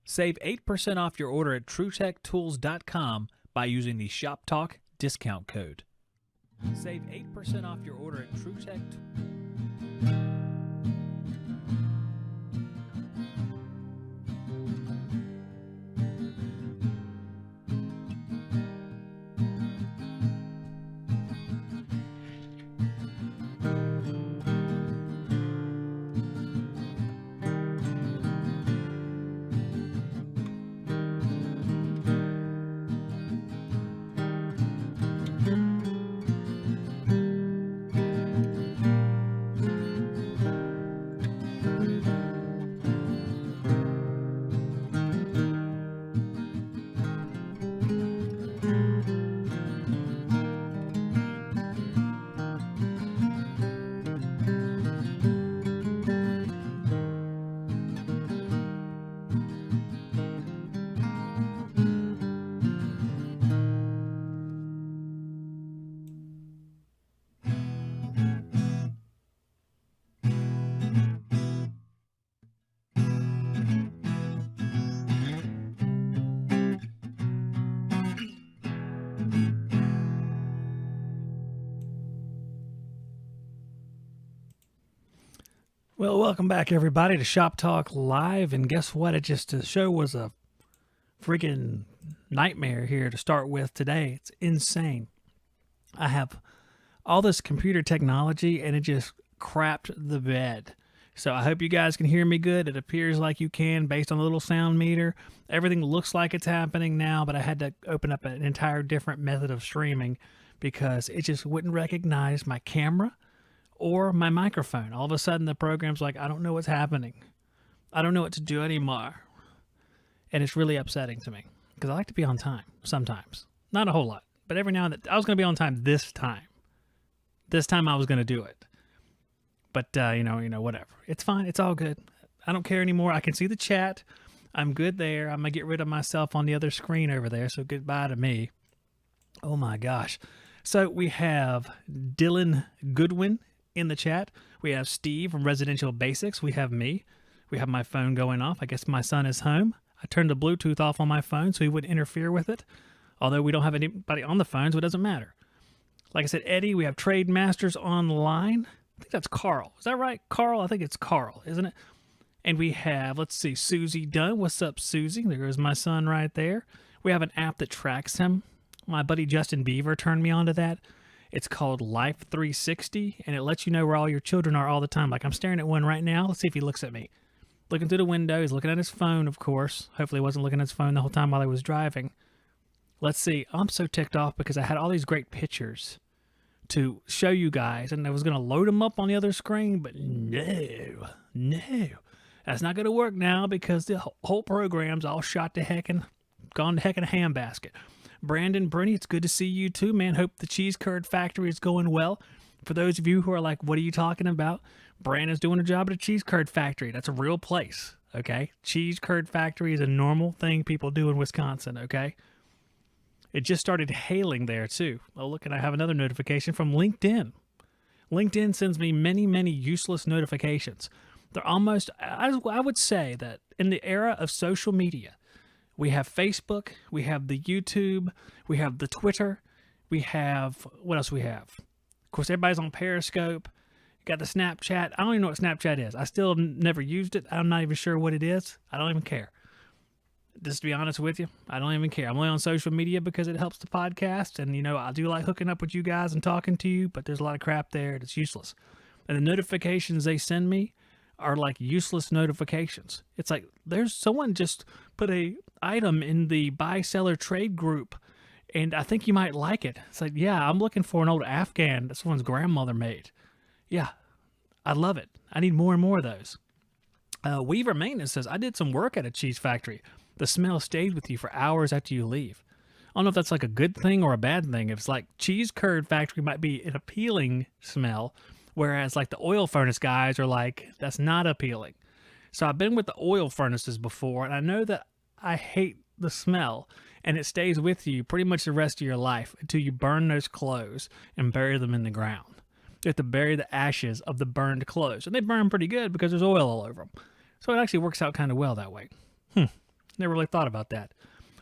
Save 8% off your order at TruTechTools.com by using the Shop Talk discount code. Save 8% off your order at TruTech. Well, welcome back, everybody, to Shop Talk Live. And guess what? The show was a freaking nightmare here to start with today. It's insane. I have all this computer technology, and it just crapped the bed. So I hope you guys can hear me good. It appears like you can based on the little sound meter. Everything looks like it's happening now, but I had to open up an entire different method of streaming because it just wouldn't recognize my camera or my microphone. All of a sudden, the program's like, I don't know what's happening. I don't know what to do anymore. And it's really upsetting to me because I like to be on time sometimes. Not a whole lot, but every now and then. I was going to be on time this time. This time I was going to do it. But, whatever. It's fine. It's all good. I don't care anymore. I can see the chat. I'm good there. I'm going to get rid of myself on the other screen over there. So goodbye to me. Oh, my gosh. So we have Dylan Goodwin in the chat. We have Steve from Residential Basics. We have me. We have my phone going off. I guess my son is home. I turned the Bluetooth off on my phone so he wouldn't interfere with it. Although we don't have anybody on the phone, so it doesn't matter. Like I said, Eddie, we have Trade Masters online. I think that's Carl. Is that right? Carl? I think it's Carl, isn't it? And we have, let's see, Susie Dunn. What's up, Susie? There goes my son right there. We have an app that tracks him. My buddy Justin Beaver turned me onto that. It's called Life 360, and it lets you know where all your children are all the time. Like I'm staring at one right now. Let's see if he looks at me. Looking through the window. He's looking at his phone, of course. Hopefully he wasn't looking at his phone the whole time while he was driving. Let's see. I'm so ticked off because I had all these great pictures to show you guys, and I was going to load them up on the other screen, but no. That's not going to work now because the whole program's all shot to heck and gone to heck in a handbasket. Brandon, Bruni, it's good to see you too, man. Hope the cheese curd factory is going well. For those of you who are like, what are you talking about? Brandon's doing a job at a cheese curd factory. That's a real place, okay? Cheese curd factory is a normal thing people do in Wisconsin, okay? It just started hailing there too. Oh, look, and I have another notification from LinkedIn. LinkedIn sends me many, many useless notifications. They're almost, I would say that in the era of social media, we have Facebook, we have the YouTube, we have the Twitter, we have, what else we have? Of course, everybody's on Periscope. Got the Snapchat. I don't even know what Snapchat is. I still have never used it. I'm not even sure what it is. I don't even care. Just to be honest with you, I don't even care. I'm only on social media because it helps the podcast. And, I do like hooking up with you guys and talking to you, but there's a lot of crap there that's useless. And the notifications they send me are like useless notifications. It's like there's someone just put a item in the buy-seller trade group, and I think you might like it. It's like, yeah, I'm looking for an old Afghan that someone's grandmother made. Yeah, I love it. I need more and more of those. Weaver Maintenance says, I did some work at a cheese factory. The smell stayed with you for hours after you leave. I don't know if that's like a good thing or a bad thing. If it's like cheese curd factory might be an appealing smell, whereas like the oil furnace guys are like, that's not appealing. So I've been with the oil furnaces before, and I know that I hate the smell, and it stays with you pretty much the rest of your life until you burn those clothes and bury them in the ground. You have to bury the ashes of the burned clothes, and they burn pretty good because there's oil all over them. So it actually works out kind of well that way. Never really thought about that.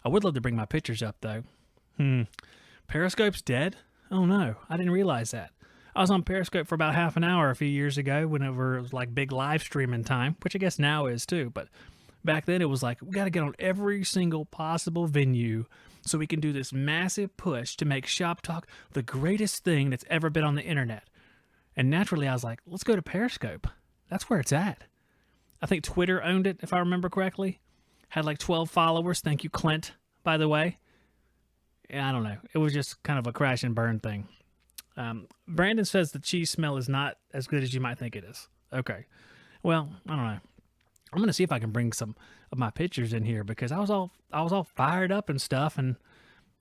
I would love to bring my pictures up, though. Periscope's dead? Oh, no. I didn't realize that. I was on Periscope for about half an hour a few years ago whenever it was like big live streaming time, which I guess now is too. But back then it was like, we got to get on every single possible venue so we can do this massive push to make Shop Talk the greatest thing that's ever been on the internet. And naturally I was like, let's go to Periscope. That's where it's at. I think Twitter owned it, if I remember correctly. Had like 12 followers. Thank you, Clint, by the way. Yeah, I don't know. It was just kind of a crash and burn thing. Brandon says the cheese smell is not as good as you might think it is. Okay. Well, I don't know. I'm going to see if I can bring some of my pictures in here because I was all fired up and stuff, and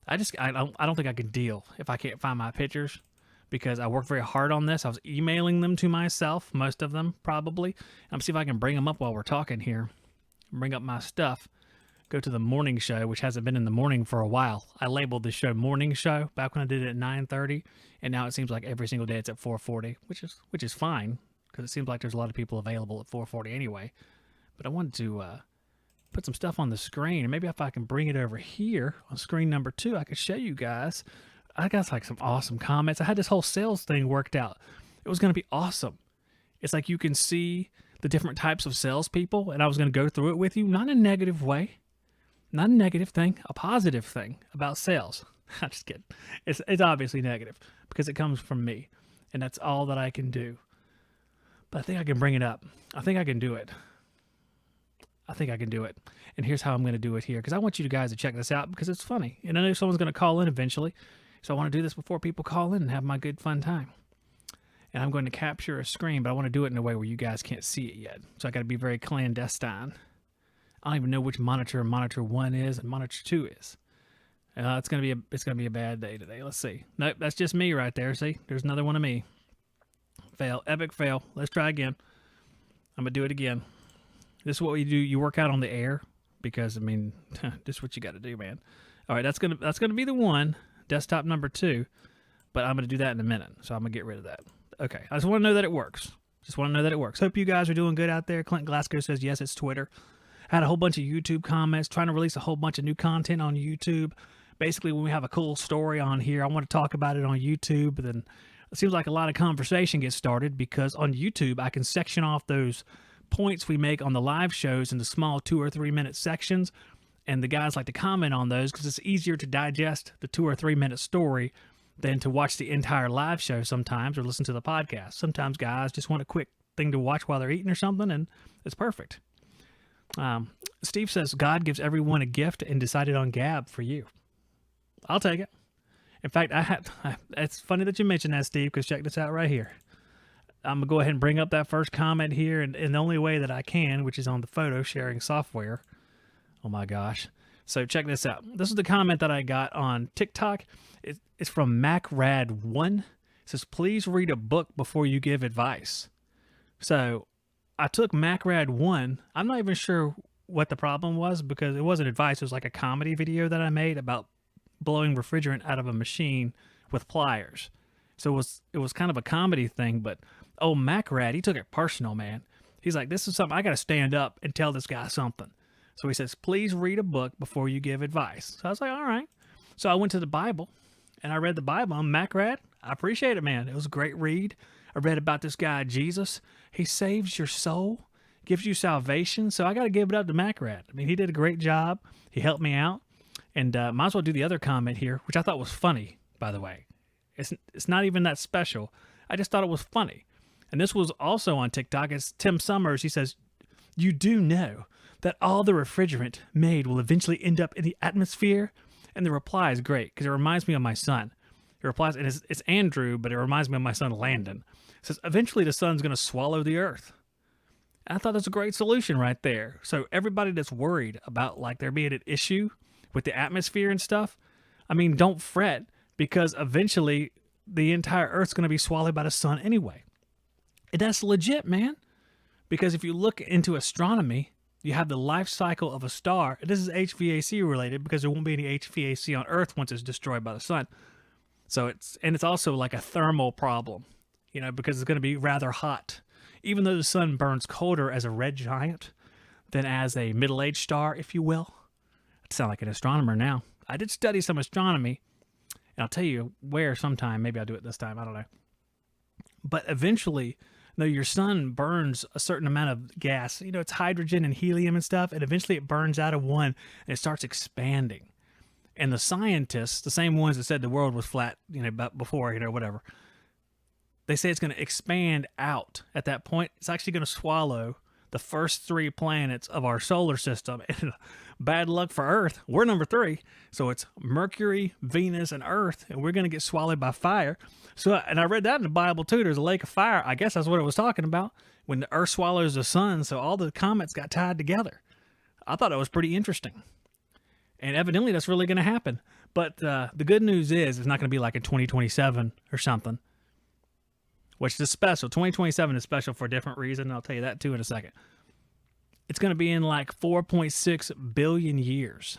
I don't think I can deal if I can't find my pictures because I worked very hard on this. I was emailing them to myself, most of them probably. I'm see if I can bring them up while we're talking here. Bring up my stuff. Go to the morning show, which hasn't been in the morning for a while. I labeled the show morning show back when I did it at 9:30, and now it seems like every single day it's at 4:40, which is fine because it seems like there's a lot of people available at 4:40 anyway. But I wanted to put some stuff on the screen, and maybe if I can bring it over here on screen number 2, I could show you guys. I got like some awesome comments. I had this whole sales thing worked out. It was going to be awesome. It's like you can see the different types of salespeople, and I was going to go through it with you, not in a negative way. Not a negative thing, a positive thing about sales. I'm just kidding. It's obviously negative because it comes from me, and that's all that I can do. But I think I can bring it up. I think I can do it. And here's how I'm going to do it here because I want you guys to check this out because it's funny. And I know someone's going to call in eventually, so I want to do this before people call in and have my good fun time. And I'm going to capture a screen, but I want to do it in a way where you guys can't see it yet. So I got to be very clandestine. I don't even know which monitor 1 is and monitor 2 is. It's gonna be a bad day today. Let's see. Nope, that's just me right there. See, there's another one of me. Fail, epic fail. Let's try again. I'm gonna do it again. This is what we do. You work out on the air because I mean, this is what you got to do, man. All right, that's gonna be the one. Desktop number 2, but I'm gonna do that in a minute. So I'm gonna get rid of that. Okay, I just want to know that it works. Hope you guys are doing good out there. Clint Glasgow says yes, it's Twitter. Had a whole bunch of YouTube comments, trying to release a whole bunch of new content on YouTube. Basically, when we have a cool story on here, I want to talk about it on YouTube. But then it seems like a lot of conversation gets started because on YouTube, I can section off those points we make on the live shows into small 2 or 3 minute sections. And the guys like to comment on those because it's easier to digest the 2 or 3 minute story than to watch the entire live show sometimes or listen to the podcast. Sometimes guys just want a quick thing to watch while they're eating or something, and it's perfect. Steve says God gives everyone a gift and decided on Gab for you. I'll take it. In fact, it's funny that you mentioned that, Steve, because check this out right here. I'm going to go ahead and bring up that first comment here and in the only way that I can, which is on the photo sharing software. Oh my gosh. So check this out. This is the comment that I got on TikTok. It's from MacRad1. It says, please read a book before you give advice. So I took MacRad1. I'm not even sure what the problem was because it wasn't advice. It was like a comedy video that I made about blowing refrigerant out of a machine with pliers. So it was kind of a comedy thing, but MacRad, he took it personal, man. He's like, this is something I got to stand up and tell this guy something. So he says, please read a book before you give advice. So I was like, all right. So I went to the Bible and I read the Bible on MacRad. I appreciate it, man. It was a great read. I read about this guy, Jesus. He saves your soul, gives you salvation. So I got to give it up to MacRad. I mean, he did a great job. He helped me out. And might as well do the other comment here, which I thought was funny, by the way. It's not even that special. I just thought it was funny. And this was also on TikTok. It's Tim Summers. He says, you do know that all the refrigerant made will eventually end up in the atmosphere? And the reply is great because it reminds me of my son. He replies, and it's Andrew, but it reminds me of my son Landon. It says, eventually the sun's going to swallow the earth. And I thought that's a great solution right there. So everybody that's worried about like there being an issue with the atmosphere and stuff, I mean, don't fret because eventually the entire earth's going to be swallowed by the sun anyway. And that's legit, man. Because if you look into astronomy, you have the life cycle of a star. This is HVAC related because there won't be any HVAC on Earth once it's destroyed by the sun. So it's also like a thermal problem, you know, because it's going to be rather hot. Even though the sun burns colder as a red giant than as a middle-aged star, if you will. I sound like an astronomer now. I did study some astronomy, and I'll tell you where sometime. Maybe I'll do it this time. I don't know. But eventually, your sun burns a certain amount of gas. It's hydrogen and helium and stuff, and eventually it burns out of one, and it starts expanding. And the scientists, the same ones that said the world was flat, before, whatever, they say it's going to expand out at that point. It's actually going to swallow the first 3 planets of our solar system. And bad luck for Earth. We're number 3. So it's Mercury, Venus, and Earth, and we're going to get swallowed by fire. So, and I read that in the Bible too. There's a lake of fire. I guess that's what it was talking about when the Earth swallows the sun. So all the comets got tied together. I thought it was pretty interesting. And evidently that's really going to happen. But the good news is it's not going to be like in 2027 or something, which is special. 2027 is special for a different reason. I'll tell you that too in a second. It's going to be in like 4.6 billion years.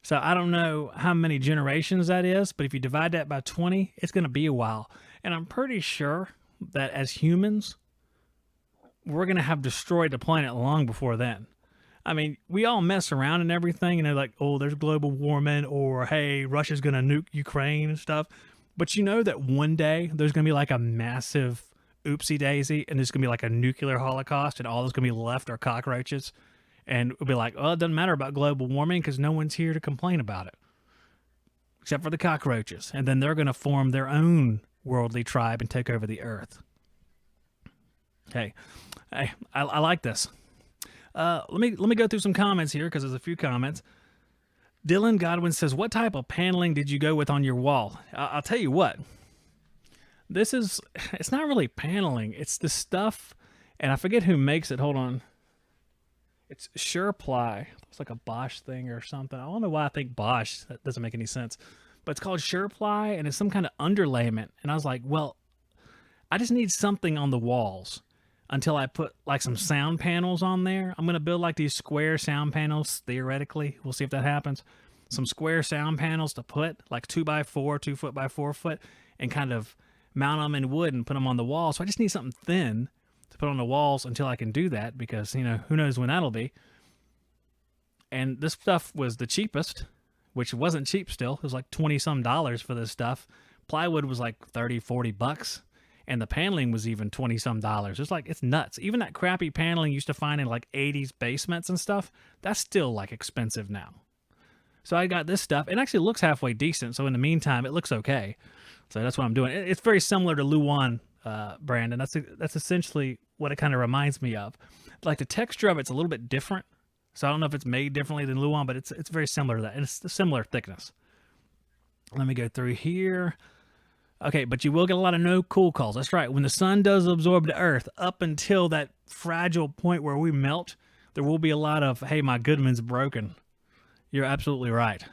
So I don't know how many generations that is, but if you divide that by 20, it's going to be a while. And I'm pretty sure that as humans, we're going to have destroyed the planet long before then. I mean, we all mess around and everything, and they're like, oh, there's global warming, or hey, Russia's going to nuke Ukraine and stuff. But you know that one day there's going to be like a massive oopsie daisy, and there's going to be like a nuclear holocaust, and all that's going to be left are cockroaches. And it'll be like, oh, it doesn't matter about global warming because no one's here to complain about it, except for the cockroaches. And then they're going to form their own worldly tribe and take over the earth. Hey, I like this. Let me go through some comments here because there's a few comments. Dylan Godwin says, what type of paneling did you go with on your wall? I'll tell you what. It's not really paneling. It's the stuff, and I forget who makes it. Hold on. It's SurePly. It's like a Bosch thing or something. I don't know why I think Bosch. That doesn't make any sense. But it's called SurePly, and it's some kind of underlayment. And I was like, well, I just need something on the walls until I put like some sound panels on there. I'm going to build like these square sound panels, theoretically. We'll see if that happens. Some square sound panels to put like 2x4, 2 foot by 4 foot, and kind of mount them in wood and put them on the wall. So I just need something thin to put on the walls until I can do that because, who knows when that'll be. And this stuff was the cheapest, which wasn't cheap still. It was like $20-some for this stuff. Plywood was like $30-40. And the paneling was even $20-some. It's nuts. Even that crappy paneling you used to find in like 80s basements and stuff, that's still like expensive now. So I got this stuff. It actually looks halfway decent. So in the meantime, it looks okay. So that's what I'm doing. It's very similar to Luan brand, and that's essentially what it kind of reminds me of. Like the texture of it's a little bit different. So I don't know if it's made differently than Luan, but it's very similar to that. And it's a similar thickness. Let me go through here. Okay, but you will get a lot of no cool calls. That's right. When the sun does absorb the earth, up until that fragile point where we melt, there will be a lot of, hey, my Goodman's broken. You're absolutely right.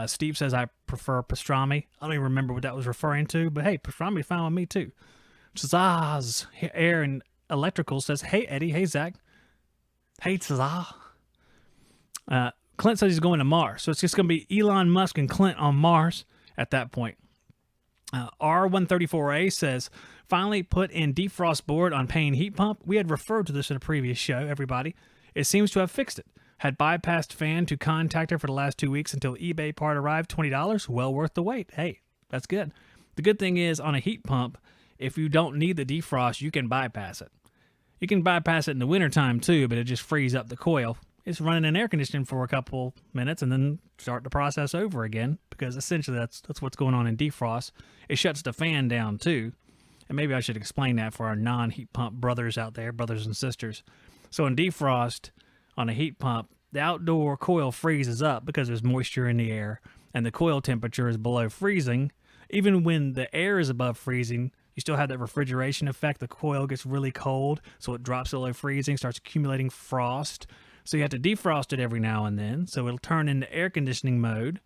Steve says, I prefer pastrami. I don't even remember what that was referring to, but hey, pastrami fine with me too. Zaz Air and Electrical says, hey, Eddie. Hey, Zach. Hey, Zaz. Clint says he's going to Mars. So it's just going to be Elon Musk and Clint on Mars at that point. R134A says, finally put in defrost board on pane heat pump. We had referred to this in a previous show, everybody. It seems to have fixed it. Had bypassed fan to contactor for the last 2 weeks until eBay part arrived, $20. Well worth the wait. Hey, that's good. The good thing is on a heat pump, if you don't need the defrost, you can bypass it. You can bypass it in the wintertime too, but it just frees up the coil. It's running an air conditioning for a couple minutes and then start the process over again because essentially that's what's going on in defrost. It shuts the fan down too. And maybe I should explain that for our non-heat pump brothers out there, brothers and sisters. So in defrost on a heat pump, the outdoor coil freezes up because there's moisture in the air and the coil temperature is below freezing. Even when the air is above freezing, you still have that refrigeration effect. The coil gets really cold, so it drops below freezing, starts accumulating frost. So you have to defrost it every now and then. So it'll turn into air conditioning mode,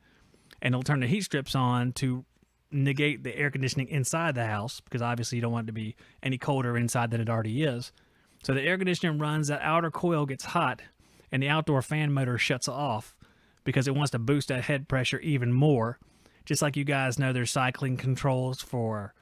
and it'll turn the heat strips on to negate the air conditioning inside the house because obviously you don't want it to be any colder inside than it already is. So the air conditioning runs, that outer coil gets hot, and the outdoor fan motor shuts off because it wants to boost that head pressure even more. Just like you guys know, there's cycling controls or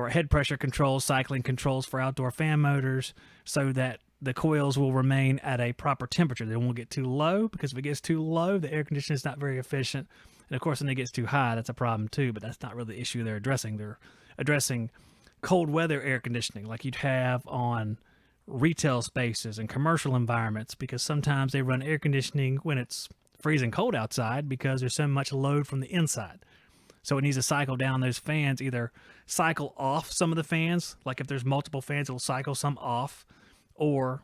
head pressure controls, cycling controls for outdoor fan motors so that the coils will remain at a proper temperature. They won't get too low, because if it gets too low, the air conditioner is not very efficient. And of course, when it gets too high, that's a problem too, but that's not really the issue they're addressing. They're addressing cold weather air conditioning like you'd have on retail spaces and commercial environments, because sometimes they run air conditioning when it's freezing cold outside because there's so much load from the inside. So it needs to cycle down those fans, either cycle off some of the fans, like if there's multiple fans, it'll cycle some off, or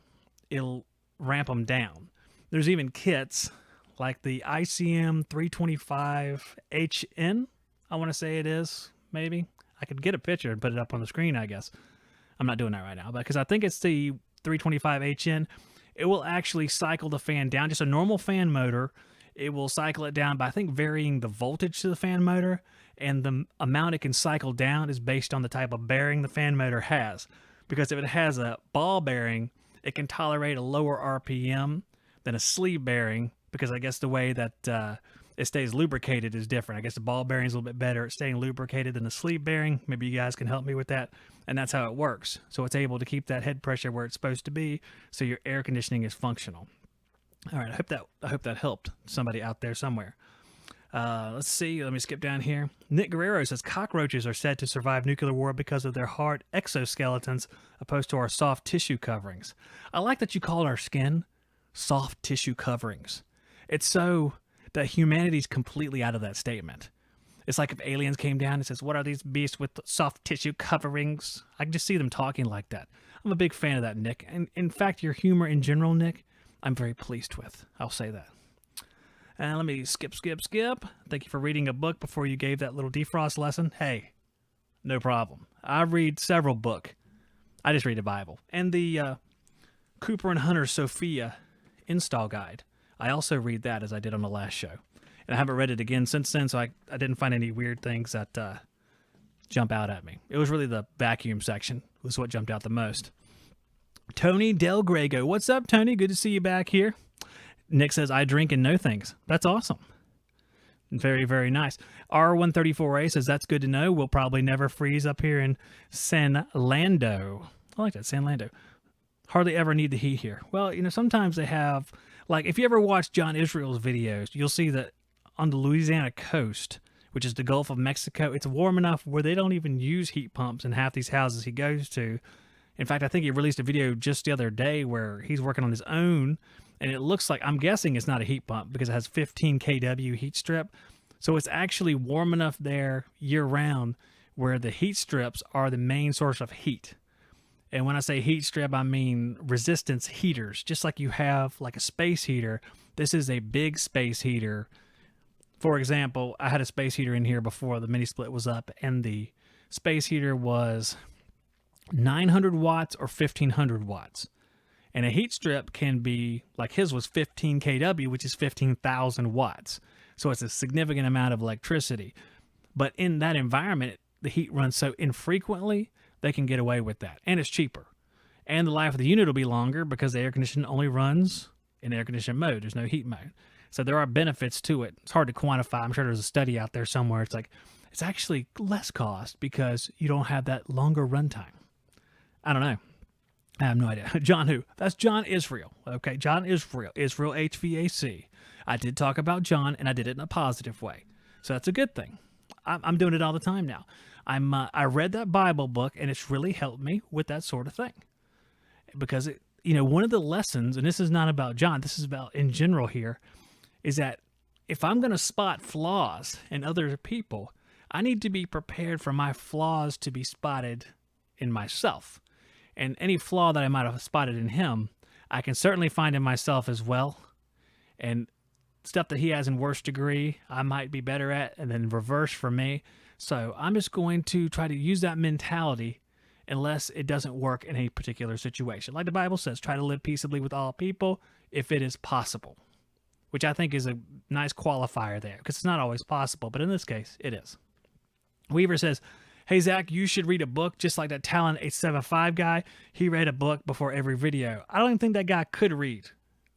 it'll ramp them down. There's even kits like the ICM 325HN, I want to say it is, maybe. I could get a picture and put it up on the screen, I guess. I'm not doing that right now, because I think it's the 325HN. It will actually cycle the fan down, just a normal fan motor. It will cycle it down by, I think, varying the voltage to the fan motor, and the amount it can cycle down is based on the type of bearing the fan motor has. Because if it has a ball bearing, it can tolerate a lower RPM than a sleeve bearing, because I guess the way that it stays lubricated is different. I guess the ball bearing is a little bit better at staying lubricated than the sleeve bearing. Maybe you guys can help me with that. And that's how it works. So it's able to keep that head pressure where it's supposed to be, so your air conditioning is functional. All right, I hope that helped somebody out there somewhere. Let's see. Let me skip down here. Nick Guerrero says cockroaches are said to survive nuclear war because of their hard exoskeletons opposed to our soft tissue coverings. I like that you called our skin soft tissue coverings. It's so that humanity's completely out of that statement. It's like if aliens came down and says, what are these beasts with soft tissue coverings? I can just see them talking like that. I'm a big fan of that, Nick. And in fact, your humor in general, Nick, I'm very pleased with. I'll say that. And let me skip. Thank you for reading a book before you gave that little defrost lesson. Hey, no problem. I read several books. I just read the Bible. And the Cooper and Hunter Sophia install guide. I also read that, as I did on the last show. And I haven't read it again since then, so I didn't find any weird things that jump out at me. It was really the vacuum section was what jumped out the most. Tony Del Grego. What's up, Tony? Good to see you back here. Nick says, I drink and know things. That's awesome. Very, very nice. R134A says, that's good to know. We'll probably never freeze up here in San Lando. I like that, San Lando. Hardly ever need the heat here. Well, sometimes they have, like, if you ever watch John Israel's videos, you'll see that on the Louisiana coast, which is the Gulf of Mexico, it's warm enough where they don't even use heat pumps in half these houses he goes to. In fact, I think he released a video just the other day where he's working on his own, and it looks like, I'm guessing it's not a heat pump because it has 15 kW heat strip. So it's actually warm enough there year-round where the heat strips are the main source of heat. And when I say heat strip, I mean resistance heaters. Just like you have like a space heater, this is a big space heater. For example, I had a space heater in here before the mini split was up, and the space heater was 900 watts or 1500 watts. And a heat strip can be, like his was 15 kW, which is 15,000 watts. So it's a significant amount of electricity. But in that environment, the heat runs so infrequently, they can get away with that. And it's cheaper. And the life of the unit will be longer because the air conditioner only runs in air conditioning mode. There's no heat mode. So there are benefits to it. It's hard to quantify. I'm sure there's a study out there somewhere. It's like, it's actually less cost because you don't have that longer runtime. I don't know. I have no idea. John who? That's John Israel. Okay, John Israel. Israel HVAC. I did talk about John, and I did it in a positive way. So that's a good thing. I'm doing it all the time now. I read that Bible book, and it's really helped me with that sort of thing. Because, one of the lessons, and this is not about John, this is about in general here, is that if I'm going to spot flaws in other people, I need to be prepared for my flaws to be spotted in myself. And any flaw that I might have spotted in him, I can certainly find in myself as well. And stuff that he has in worse degree, I might be better at, and then reverse for me. So I'm just going to try to use that mentality unless it doesn't work in a particular situation. Like the Bible says, try to live peaceably with all people if it is possible, which I think is a nice qualifier there because it's not always possible, but in this case, it is. Weaver says, hey, Zach, you should read a book just like that Talon 875 guy. He read a book before every video. I don't even think that guy could read,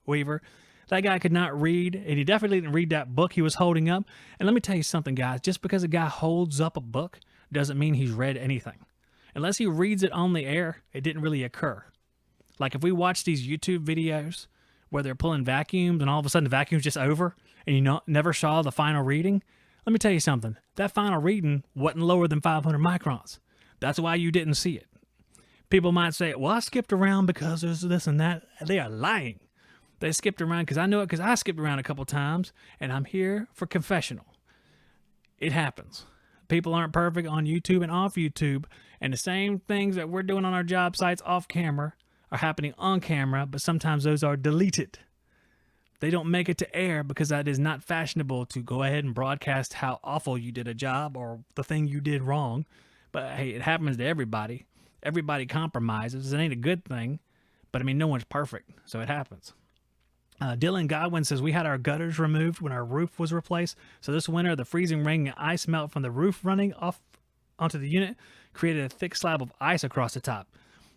Weaver. That guy could not read, and he definitely didn't read that book he was holding up. And let me tell you something, guys. Just because a guy holds up a book doesn't mean he's read anything. Unless he reads it on the air, it didn't really occur. Like if we watch these YouTube videos where they're pulling vacuums and all of a sudden the vacuum's just over and you never saw the final reading, let me tell you something. That final reading wasn't lower than 500 microns. That's why you didn't see it. People might say, well, I skipped around because there's this and that. They are lying. They skipped around because I know it because I skipped around a couple times, and I'm here for confessional. It happens. People aren't perfect on YouTube and off YouTube, and the same things that we're doing on our job sites off camera are happening on camera, but sometimes those are deleted. They don't make it to air because that is not fashionable to go ahead and broadcast how awful you did a job or the thing you did wrong. But hey, it happens to everybody. Everybody compromises. It ain't a good thing, but I mean, no one's perfect, so it happens. Dylan Godwin says, we had our gutters removed when our roof was replaced. So this winter, the freezing rain and ice melt from the roof running off onto the unit created a thick slab of ice across the top.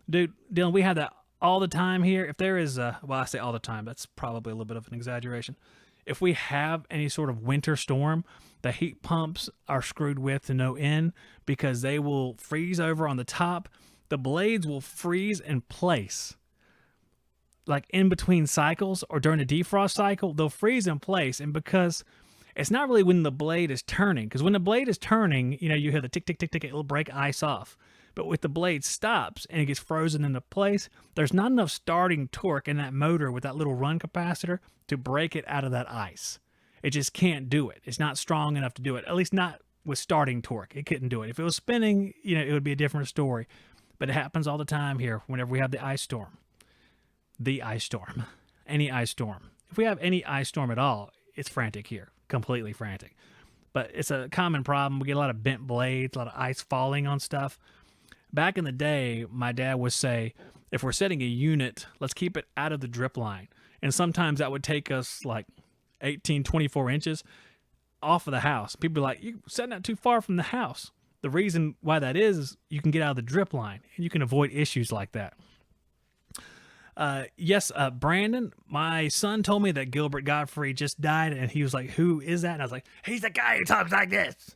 Dude, Dylan, we have that all the time here. If there is, well, I say all the time, that's probably a little bit of an exaggeration. If we have any sort of winter storm, the heat pumps are screwed with to no end because they will freeze over on the top. The blades will freeze in place. Like in between cycles or during the defrost cycle, they'll freeze in place. And because it's not really when the blade is turning, because when the blade is turning, you know, you hear the tick, tick, tick, tick, it'll break ice off. But with the blade stops and it gets frozen into place, there's not enough starting torque in that motor with that little run capacitor to break it out of that ice. It just can't do it. It's not strong enough to do it, at least not with starting torque. It couldn't do it. If it was spinning, you know, it would be a different story. But it happens all the time here whenever we have the ice storm. The ice storm. Any ice storm. If we have any ice storm at all, it's frantic here. Completely frantic. But it's a common problem. We get a lot of bent blades, a lot of ice falling on stuff. Back in the day, my dad would say, if we're setting a unit, let's keep it out of the drip line. And sometimes that would take us like 18, 24 inches off of the house. People are like, you're setting that too far from the house. The reason why that is you can get out of the drip line and you can avoid issues like that. Yes, Brandon, my son told me that Gilbert Gottfried just died, and he was like, who is that? And I was like, he's the guy who talks like this.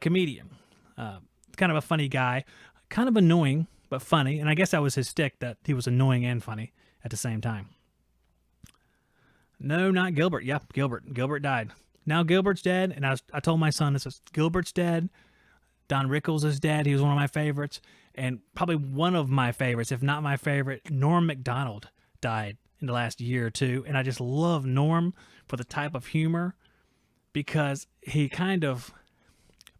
Comedian. Kind of a funny guy. Kind of annoying, but funny. And I guess that was his shtick, that he was annoying and funny at the same time. No, not Gilbert. Yep, Gilbert. Gilbert died. Now Gilbert's dead, and I told my son, this is Gilbert's dead. Don Rickles is dead. He was one of my favorites. And probably one of my favorites, if not my favorite, Norm Macdonald died in the last year or two. And I just love Norm for the type of humor because he kind of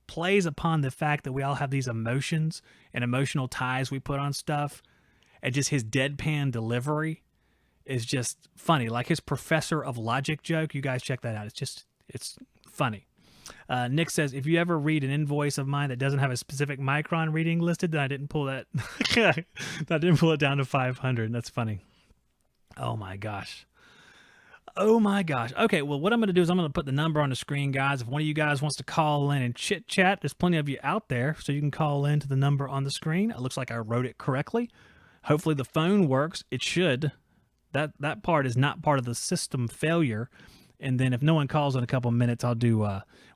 plays upon the fact that we all have these emotions and emotional ties we put on stuff. And just his deadpan delivery is just funny. Like his Professor of Logic joke. You guys check that out. It's funny. Nick says, if you ever read an invoice of mine that doesn't have a specific micron reading listed, then I didn't pull that. I didn't pull it down to 500. That's funny. Oh my gosh. Oh my gosh. Okay, well, what I'm going to do is I'm going to put the number on the screen, guys. If one of you guys wants to call in and chit chat, there's plenty of you out there, so you can call in to the number on the screen. It looks like I wrote it correctly. Hopefully the phone works. It should. That part is not part of the system failure. And then if no one calls in a couple minutes, I'll do,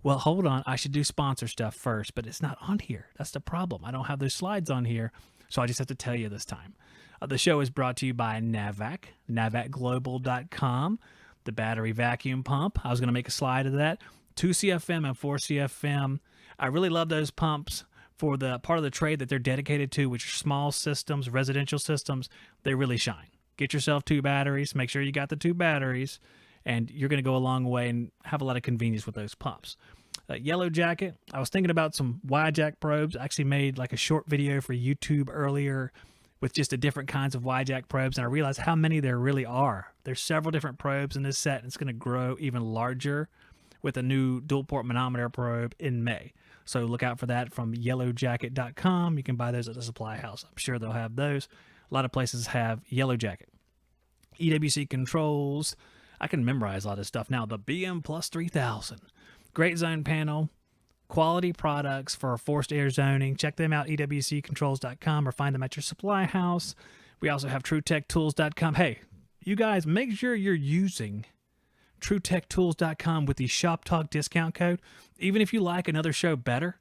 well, hold on. I should do sponsor stuff first, but it's not on here. That's the problem. I don't have those slides on here, so I just have to tell you this time. The show is brought to you by NAVAC, navacglobal.com, the battery vacuum pump. I was going to make a slide of that. 2CFM and 4CFM. I really love those pumps for the part of the trade that they're dedicated to, which are small systems, residential systems. They really shine. Get yourself 2 batteries. Make sure you got the 2 batteries. And you're going to go a long way and have a lot of convenience with those pumps. Yellow Jacket, I was thinking about some Y-Jack probes. I actually made like a short video for YouTube earlier with just the different kinds of Y-Jack probes, and I realized how many there really are. There's several different probes in this set, and it's going to grow even larger with a new dual-port manometer probe in May. So look out for that from yellowjacket.com. You can buy those at the supply house. I'm sure they'll have those. A lot of places have Yellow Jacket. EWC controls. I can memorize a lot of stuff now. The BM Plus 3000. Great zone panel. Quality products for forced air zoning. Check them out, ewccontrols.com, or find them at your supply house. We also have TrueTechTools.com. Hey, you guys, make sure you're using TrueTechTools.com with the Shop Talk discount code. Even if you like another show better,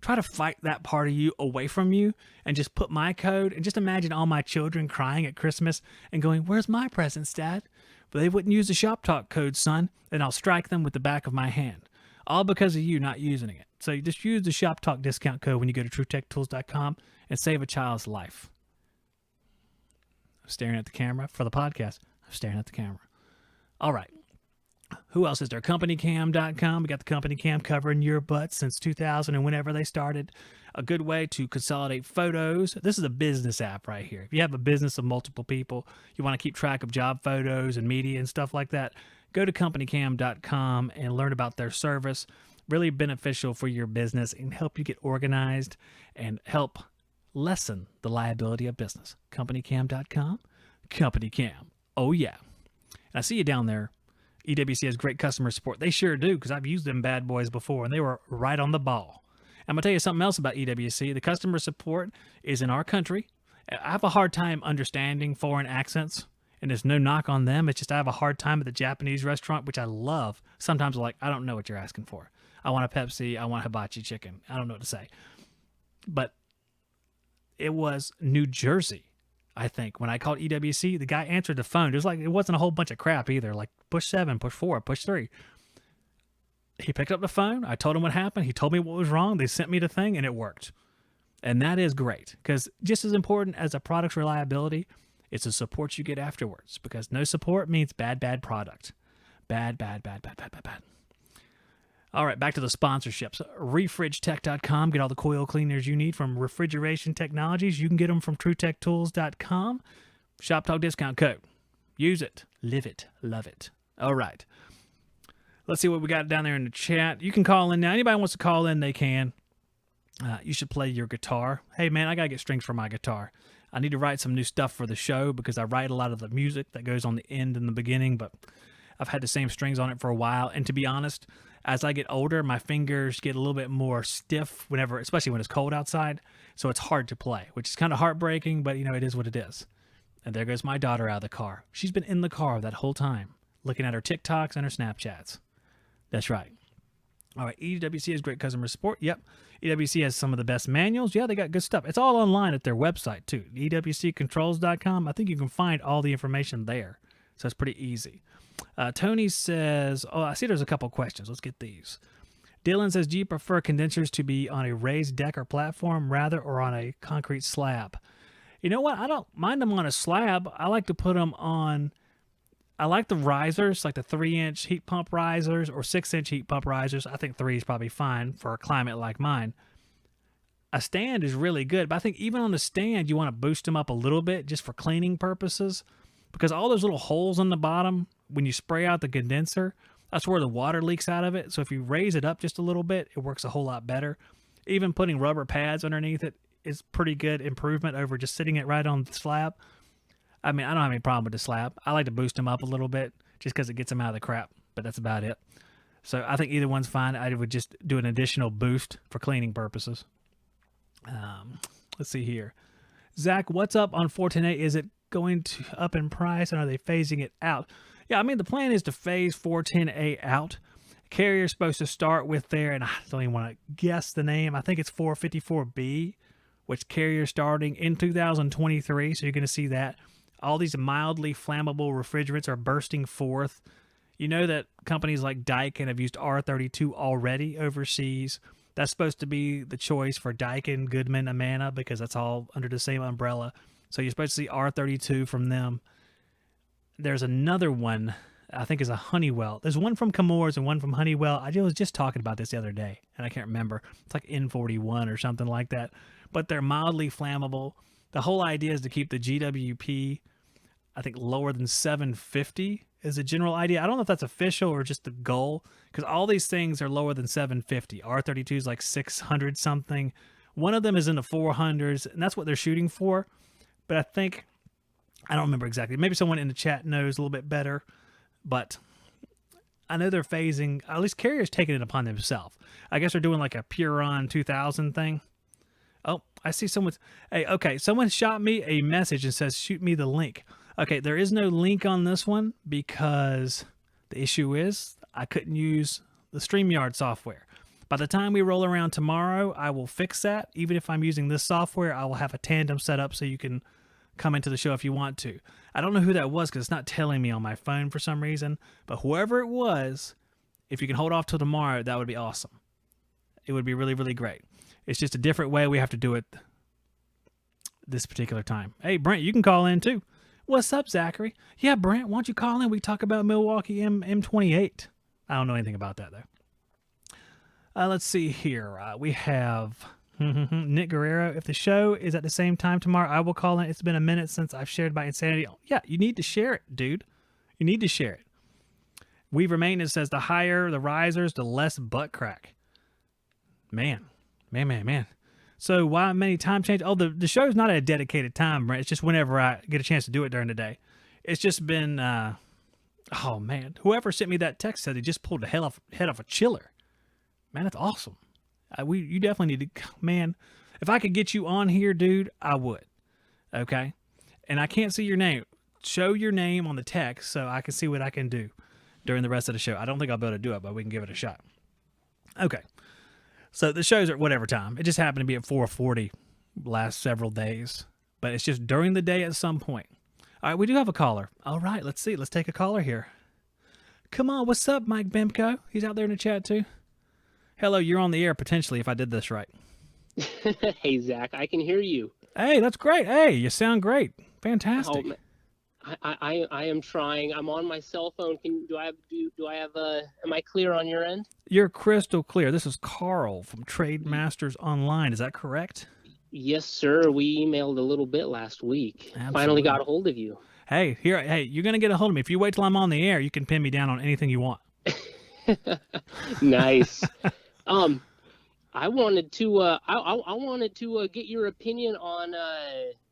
try to fight that part of you away from you and just put my code, and just imagine all my children crying at Christmas and going, "Where's my presents, Dad?" But they wouldn't use the Shop Talk code, son, and I'll strike them with the back of my hand. All because of you not using it. So you just use the Shop Talk discount code when you go to TrueTechTools.com and save a child's life. I'm staring at the camera for the podcast. I'm staring at the camera. All right. Who else is there? CompanyCam.com. We got the Company Cam covering your butt since 2000 and whenever they started. A good way to consolidate photos. This is a business app right here. If you have a business of multiple people, you want to keep track of job photos and media and stuff like that, go to CompanyCam.com and learn about their service. Really beneficial for your business and help you get organized and help lessen the liability of business. CompanyCam.com. Company Cam. Oh, yeah. And I see you down there. EWC has great customer support. They sure do, because I've used them bad boys before, and they were right on the ball. I'm going to tell you something else about EWC. The customer support is in our country. I have a hard time understanding foreign accents, and there's no knock on them. It's just I have a hard time at the Japanese restaurant, which I love. Sometimes I'm like, I don't know what you're asking for. I want a Pepsi. I want hibachi chicken. I don't know what to say. But it was New Jersey, I think. When I called EWC, the guy answered the phone. It wasn't a whole bunch of crap either. Like push 7, push 4, push 3. He picked up the phone. I told him what happened. He told me what was wrong. They sent me the thing, and it worked. And that is great, because just as important as a product's reliability, it's the support you get afterwards, because no support means bad product. Bad. All right, back to the sponsorships. RefrigeTech.com. Get all the coil cleaners you need from Refrigeration Technologies. You can get them from TrueTechTools.com. Shop Talk discount code. Use it. Live it. Love it. All right. Let's see what we got down there in the chat. You can call in now. Anybody wants to call in, they can. You should play your guitar. Hey, man, I got to get strings for my guitar. I need to write some new stuff for the show because I write a lot of the music that goes on the end and the beginning, but I've had the same strings on it for a while. And to be honest, as I get older, my fingers get a little bit more stiff whenever, especially when it's cold outside. So it's hard to play, which is kind of heartbreaking, but it is what it is. And there goes my daughter out of the car. She's been in the car that whole time, looking at her TikToks and her Snapchats. That's right. All right, EWC has great customer support. Yep. EWC has some of the best manuals. Yeah, they got good stuff. It's all online at their website, too. EWCcontrols.com. I think you can find all the information there. So it's pretty easy. Tony says, I see there's a couple questions. Let's get these. Dylan says, do you prefer condensers to be on a raised deck or platform rather or on a concrete slab? You know what? I don't mind them on a slab. I like to put them on... I like the risers, like the 3-inch heat pump risers or 6-inch heat pump risers. I think 3 is probably fine for a climate like mine. A stand is really good, but I think even on the stand, you want to boost them up a little bit just for cleaning purposes, because all those little holes on the bottom, when you spray out the condenser, that's where the water leaks out of it. So if you raise it up just a little bit, it works a whole lot better. Even putting rubber pads underneath it is pretty good improvement over just sitting it right on the slab. I mean, I don't have any problem with the slab. I like to boost them up a little bit just because it gets them out of the crap, but that's about it. So I think either one's fine. I would just do an additional boost for cleaning purposes. Let's see here. Zach, what's up on 410A? Is it going to up in price, and are they phasing it out? Yeah, I mean, the plan is to phase 410A out. Carrier's supposed to start with there, and I don't even want to guess the name. I think it's 454B, which Carrier's starting in 2023, so you're going to see that. All these mildly flammable refrigerants are bursting forth. You know that companies like Daikin have used R32 already overseas. That's supposed to be the choice for Daikin, Goodman, Amana, because that's all under the same umbrella. So you're supposed to see R32 from them. There's another one, I think is a Honeywell. There's one from Chemours and one from Honeywell. I was just talking about this the other day, and I can't remember. It's like N41 or something like that. But they're mildly flammable. The whole idea is to keep the GWP, I think, lower than 750 is the general idea. I don't know if that's official or just the goal, because all these things are lower than 750. R32 is like 600 something. One of them is in the 400s, and that's what they're shooting for. But I think, I don't remember exactly. Maybe someone in the chat knows a little bit better, but I know they're phasing, at least Carrier's taking it upon themselves. I guess they're doing like a Puron 2000 thing. Oh, I see someone's, hey, okay, someone shot me a message and says, shoot me the link. Okay, there is no link on this one because the issue is I couldn't use the StreamYard software. By the time we roll around tomorrow, I will fix that. Even if I'm using this software, I will have a tandem set up so you can come into the show if you want to. I don't know who that was because it's not telling me on my phone for some reason, but whoever it was, if you can hold off till tomorrow, that would be awesome. It would be really, really great. It's just a different way we have to do it this particular time. Hey, Brent, you can call in too. What's up, Zachary? Yeah, Brent, why don't you call in? We talk about Milwaukee M28. I don't know anything about that, though. Let's see here. We have Nick Guerrero. If the show is at the same time tomorrow, I will call in. It's been a minute since I've shared my insanity. Yeah, you need to share it, dude. You need to share it. Weaver Maintenance says the higher the risers, the less butt crack. Man. So why many time change? Oh, the show's not at a dedicated time, right? It's just whenever I get a chance to do it during the day. It's just been, oh man, whoever sent me that text said he just pulled the head off a chiller. Man, that's awesome. You definitely need to, man. If I could get you on here, dude, I would. Okay, and I can't see your name. Show your name on the text so I can see what I can do during the rest of the show. I don't think I'll be able to do it, but we can give it a shot. Okay. So the shows are at whatever time. It just happened to be at 4:40 last several days. But it's just during the day at some point. All right, we do have a caller. All right, let's see. Let's take a caller here. Come on, what's up, Mike Bemko? He's out there in the chat too. Hello, you're on the air potentially if I did this right. Hey, Zach, I can hear you. Hey, that's great. Hey, you sound great. Fantastic. I am trying. I'm on my cell phone. Am I clear on your end? You're crystal clear. This is Carl from Trade Masters Online. Is that correct? Yes, sir. We emailed a little bit last week. Absolutely. Finally got a hold of you. Hey, you're going to get a hold of me. If you wait till I'm on the air, you can pin me down on anything you want. Nice. I wanted to get your opinion on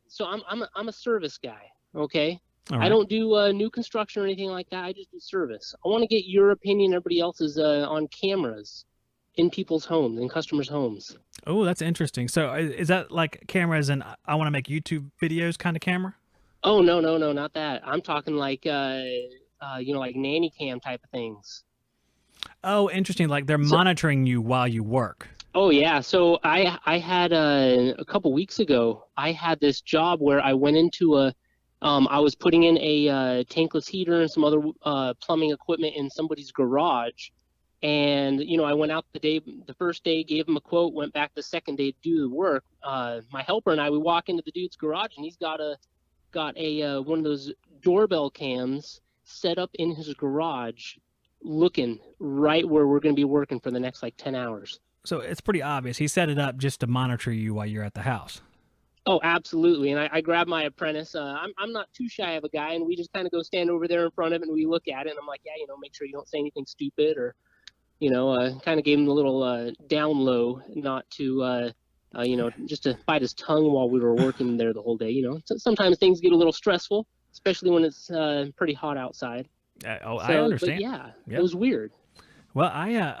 so I'm a service guy, okay? Right. I don't do new construction or anything like that. I just do service. I want to get your opinion, everybody else's, on cameras in people's homes, in customers' homes. Oh, that's interesting. So is that like cameras and I want to make YouTube videos kind of camera? Oh, no, not that. I'm talking like, like nanny cam type of things. Oh, interesting. Like they're monitoring you while you work. Oh, yeah. So I had a couple weeks ago, I had this job where I went into I was putting in a tankless heater and some other plumbing equipment in somebody's garage. And, I went out the first day, gave him a quote, went back the second day to do the work. My helper and I, we walk into the dude's garage and he's got a one of those doorbell cams set up in his garage looking right where we're going to be working for the next 10 hours. So it's pretty obvious. He set it up just to monitor you while you're at the house. Oh, absolutely. And I grabbed my apprentice. I'm not too shy of a guy, and we just kind of go stand over there in front of it, and we look at it, and I'm like, yeah, make sure you don't say anything stupid, or, kind of gave him a little down low, not to, just to bite his tongue while we were working there the whole day. So sometimes things get a little stressful, especially when it's pretty hot outside. I understand. But yeah, yep. It was weird. Well, I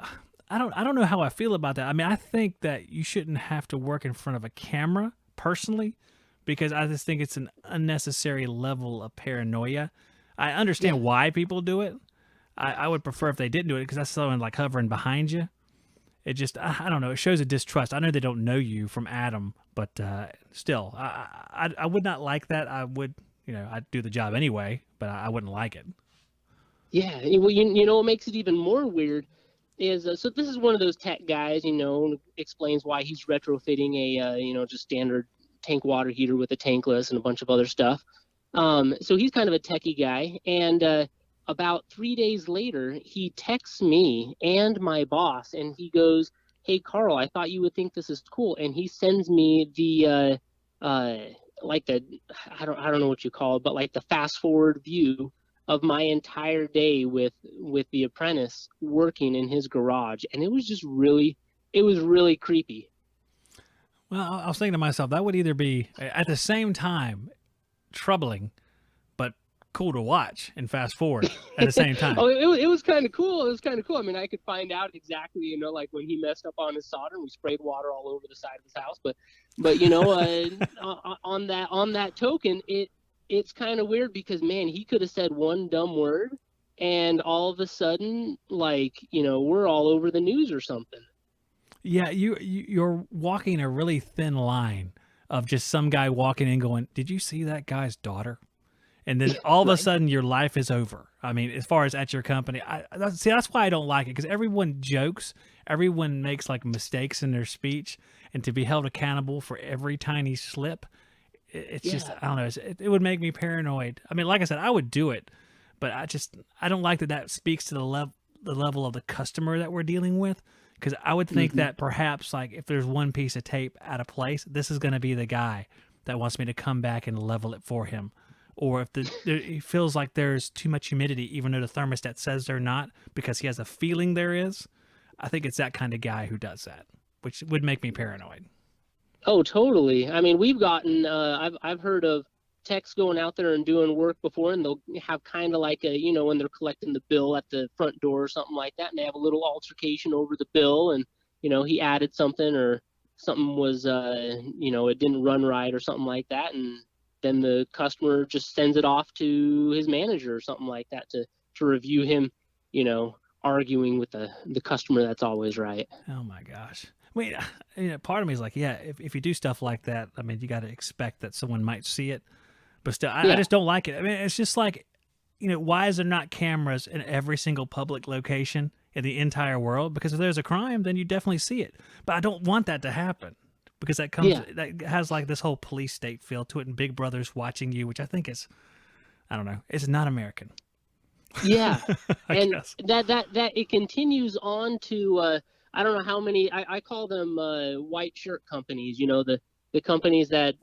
don't know how I feel about that. I mean, I think that you shouldn't have to work in front of a camera personally, because I just think it's an unnecessary level of paranoia. I understand why people do it. I would prefer if they didn't do it, because that's someone hovering behind you. It just, I don't know, it shows a distrust. I know they don't know you from Adam, but still, I would not like that. I would, I'd do the job anyway, but I wouldn't like it. Yeah, well, what makes it even more weird is, so this is one of those tech guys, explains why he's retrofitting a, just standard tank water heater with a tankless and a bunch of other stuff. So he's kind of a techie guy. And about 3 days later, he texts me and my boss, and he goes, "Hey, Carl, I thought you would think this is cool." And he sends me the, I don't know what you call it, but the fast forward view of my entire day with the apprentice working in his garage. And it was really creepy. Well, I was thinking to myself, that would either be at the same time troubling, but cool to watch and fast forward at the same time. Oh, it was kind of cool. It was kind of cool. I mean, I could find out exactly, when he messed up on his solder and we sprayed water all over the side of his house. But on that token, it's kind of weird because, man, he could have said one dumb word, and all of a sudden, we're all over the news or something. Yeah, you're walking a really thin line of just some guy walking in going, "Did you see that guy's daughter?" And then all of a Right. sudden your life is over. I mean, as far as at your company, that's why I don't like it, because everyone jokes, everyone makes like mistakes in their speech, and to be held accountable for every tiny slip, it's just, Yeah. I don't know, it would make me paranoid. I mean, like I said, I would do it, but I don't like that that speaks to the level of the customer that we're dealing with. Because I would think Hmm. that perhaps, like, if there's one piece of tape out of place, this is going to be the guy that wants me to come back and level it for him. Or if it feels like there's too much humidity, even though the thermostat says they're not, because he has a feeling there is. I think it's that kind of guy who does that, which would make me paranoid. Oh, totally. I mean, we've gotten I've heard of techs going out there and doing work before, and they'll have kind of like a, when they're collecting the bill at the front door or something like that, and they have a little altercation over the bill, and he added something, or something was it didn't run right or something like that, and then the customer just sends it off to his manager or something like that to review him, you know, arguing with the customer that's always right. Oh my gosh. I mean, part of me is like, yeah, if you do stuff like that, I mean, you got to expect that someone might see it. But still, I Yeah. just don't like it. I mean, it's just like, why is there not cameras in every single public location in the entire world? Because if there's a crime, then you definitely see it. But I don't want that to happen, because Yeah. that has like this whole police state feel to it, and Big Brother's watching you, which I think is, I don't know, it's not American. Yeah, I and guess. that it continues on to I don't know how many, I call them white shirt companies. The companies that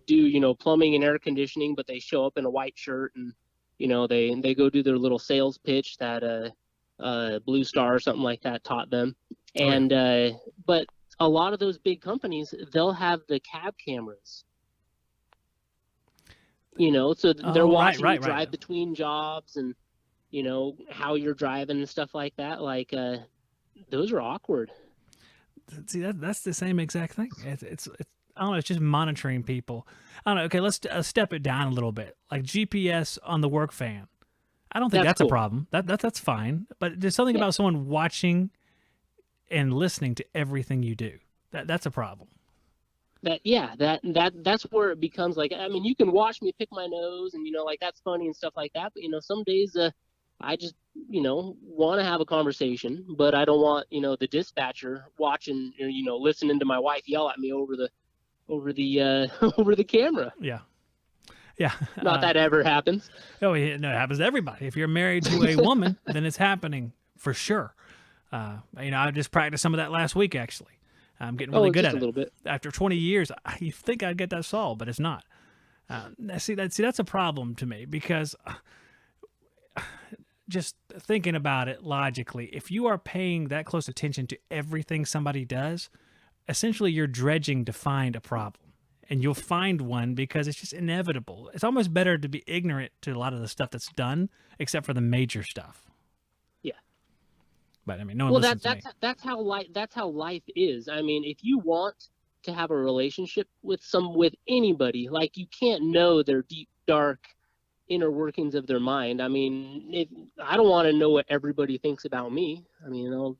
do plumbing and air conditioning, but they show up in a white shirt, and they go do their little sales pitch that Blue Star or something like that taught them, Oh yeah. and but a lot of those big companies, they'll have the cab cameras. So they're Oh right, watching you right, right. drive between jobs, and how you're driving and stuff like that. Like, those are awkward. See, that's the same exact thing. It's I don't know. It's just monitoring people. I don't know. Okay, let's step it down a little bit. Like GPS on the work fan. I don't think That's that's a cool. problem. That's fine. But there's something Yeah. about someone watching and listening to everything you do. That's a problem. That's where it becomes like, I mean, you can watch me pick my nose, and like that's funny and stuff like that, but some days I just want to have a conversation, but I don't want the dispatcher watching, or listening to my wife yell at me over the over the camera. Yeah, yeah. Not that ever happens. Oh, yeah, no, it happens to everybody. If you're married to a woman, then it's happening for sure. I just practiced some of that last week. Actually, I'm getting really Oh, good just at a it. little bit. After 20 years, you think I'd get that solved, but it's not. That's a problem to me, because just thinking about it logically, if you are paying that close attention to everything somebody does, essentially you're dredging to find a problem. And you'll find one because it's just inevitable. It's almost better to be ignorant to a lot of the stuff that's done, except for the major stuff. Yeah. But I mean, no one Well, listens to me. that's how life is. I mean, if you want to have a relationship with anybody, like, you can't know their deep, dark inner workings of their mind. I mean, I don't want to know what everybody thinks about me. I mean, they'll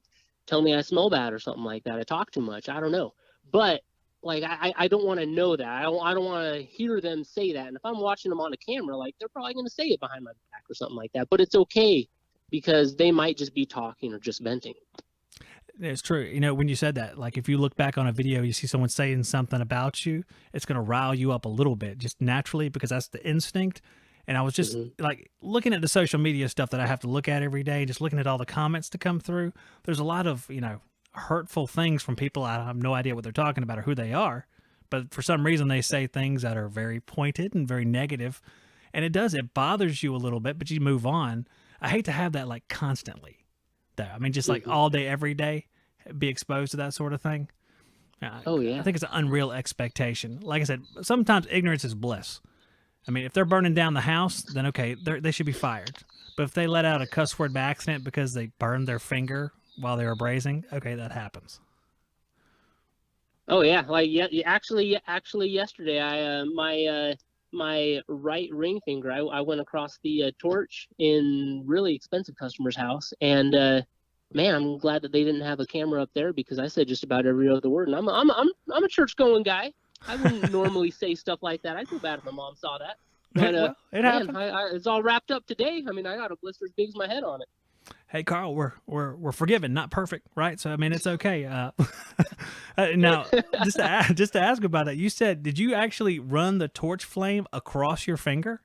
tell me I smell bad or something like that. I talk too much. I don't know. But like, I don't want to know that. I don't want to hear them say that. And if I'm watching them on a camera, like, they're probably going to say it behind my back or something like that. But it's okay, because they might just be talking or just venting. It's true. When you said that, like if you look back on a video, you see someone saying something about you, it's going to rile you up a little bit just naturally, because that's the instinct. And I was just Hmm. like looking at the social media stuff that I have to look at every day, just looking at all the comments to come through. There's a lot of, hurtful things from people. I have no idea what they're talking about or who they are. But for some reason, they say things that are very pointed and very negative. And it bothers you a little bit, but you move on. I hate to have that like constantly. Though. I mean, just like Hmm. all day, every day, be exposed to that sort of thing. Oh I yeah. think it's an unreal expectation. Like I said, sometimes ignorance is bliss. I mean, if they're burning down the house, then okay, they should be fired. But if they let out a cuss word by accident because they burned their finger while they were brazing, okay, that happens. Oh yeah. Like, yeah. Actually, yesterday, my right ring finger, I went across the torch in really expensive customer's house, and Man, I'm glad that they didn't have a camera up there because I said just about every other word, and I'm a church going guy. I wouldn't normally say stuff like that. I'd feel bad if my mom saw that. But Well, it man, happened. it's all wrapped up today. I mean, I got a blister as big as my head on it. Hey, Carl, we're forgiven, not perfect, right? So I mean, it's okay. Now, just to ask about that, you said, did you actually run the torch flame across your finger?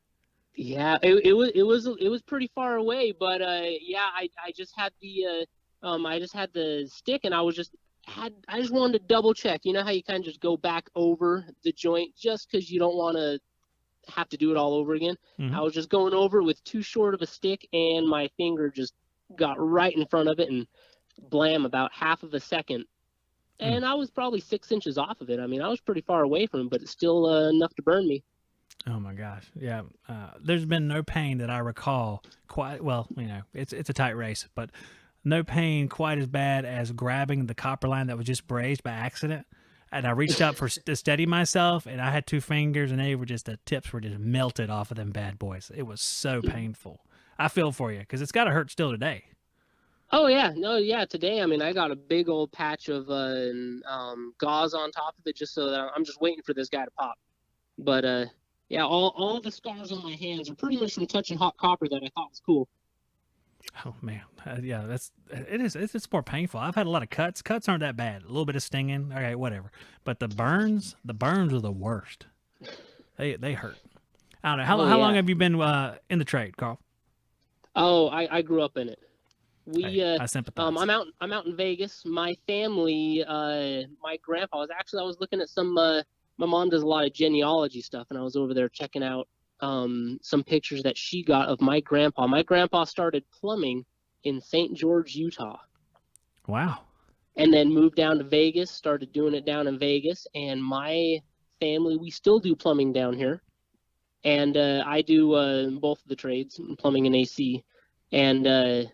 Yeah, it was pretty far away, but yeah, I just had the stick, and I just wanted to double check. You know how you kind of just go back over the joint just because you don't want to have to do it all over again. Mm-hmm. I was just going over it with too short of a stick, and my finger just got right in front of it, and blam, about half of a second. Mm. And I was probably 6 inches off of it. I mean, I was pretty far away from it, but it's still enough to burn me. Oh my gosh, yeah. There's been no pain that I recall quite well. You know, it's a tight race, but no pain quite as bad as grabbing the copper line that was just brazed by accident. And I reached up to steady myself, and I had two fingers, and the tips were just melted off of them bad boys. It was so painful. I feel for you because it's got to hurt still today. Oh yeah, no, yeah. Today, I mean, I got a big old patch of gauze on top of it, just so that I'm just waiting for this guy to pop. But yeah, all the scars on my hands are pretty much from touching hot copper that I thought was cool. Oh man, yeah, it's more painful. I've had a lot of cuts. Cuts aren't that bad. A little bit of stinging, okay, whatever. But the burns are the worst. They hurt. I don't know how long Yeah. have you been in the trade, Carl? Oh, I grew up in it. Hey, We I sympathize. I'm out in Vegas. My family, my grandpa was actually, I was looking at some my mom does a lot of genealogy stuff, and I was over there checking out some pictures that she got of my grandpa. My grandpa started plumbing in St. George, Utah, Wow. and then moved down to Vegas, started doing it down in Vegas. And my family, we still do plumbing down here, and I do both of the trades, plumbing and AC. And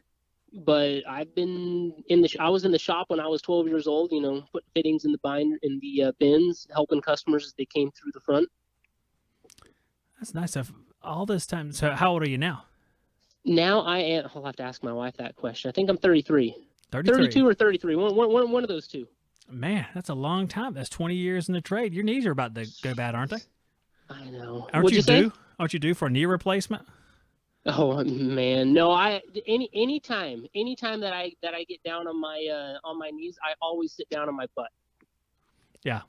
but I've been I was in the shop when I was 12 years old, you know, putting fittings in the bins, helping customers as they came through the front. That's nice. Of all this time. So how old are you now? Now I'll have to ask my wife that question. I think I'm 33. 33. 32 or 33, one of those two. Man, that's a long time. That's 20 years in the trade. Your knees are about to go bad, aren't they? I know. Aren't What'd you you say? due? Aren't you due for a knee replacement? Oh man, no. Anytime that I get down on my knees, I always sit down on my butt. Yeah.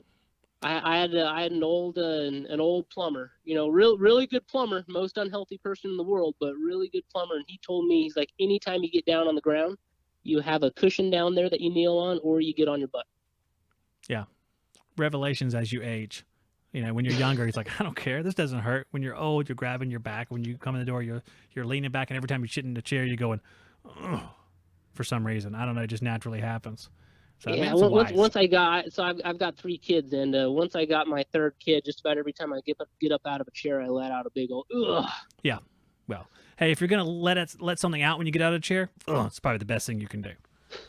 I had an old plumber, you know, really good plumber, most unhealthy person in the world, but really good plumber. And he told me, he's like, anytime you get down on the ground, you have a cushion down there that you kneel on, or you get on your butt. Yeah. Revelations as you age. You know, when you're younger, he's like, I don't care. This doesn't hurt. When you're old, you're grabbing your back. When you come in the door, you're leaning back, and every time you sit in the chair, you're going, ugh, for some reason. I don't know. It just naturally happens. So I mean, Yeah, it's wise. I've got three kids, and once I got my third kid, just about every time I get up out of a chair, I let out a big old ugh. Yeah. Well, hey, if you're gonna let something out when you get out of the chair, it's probably the best thing you can do.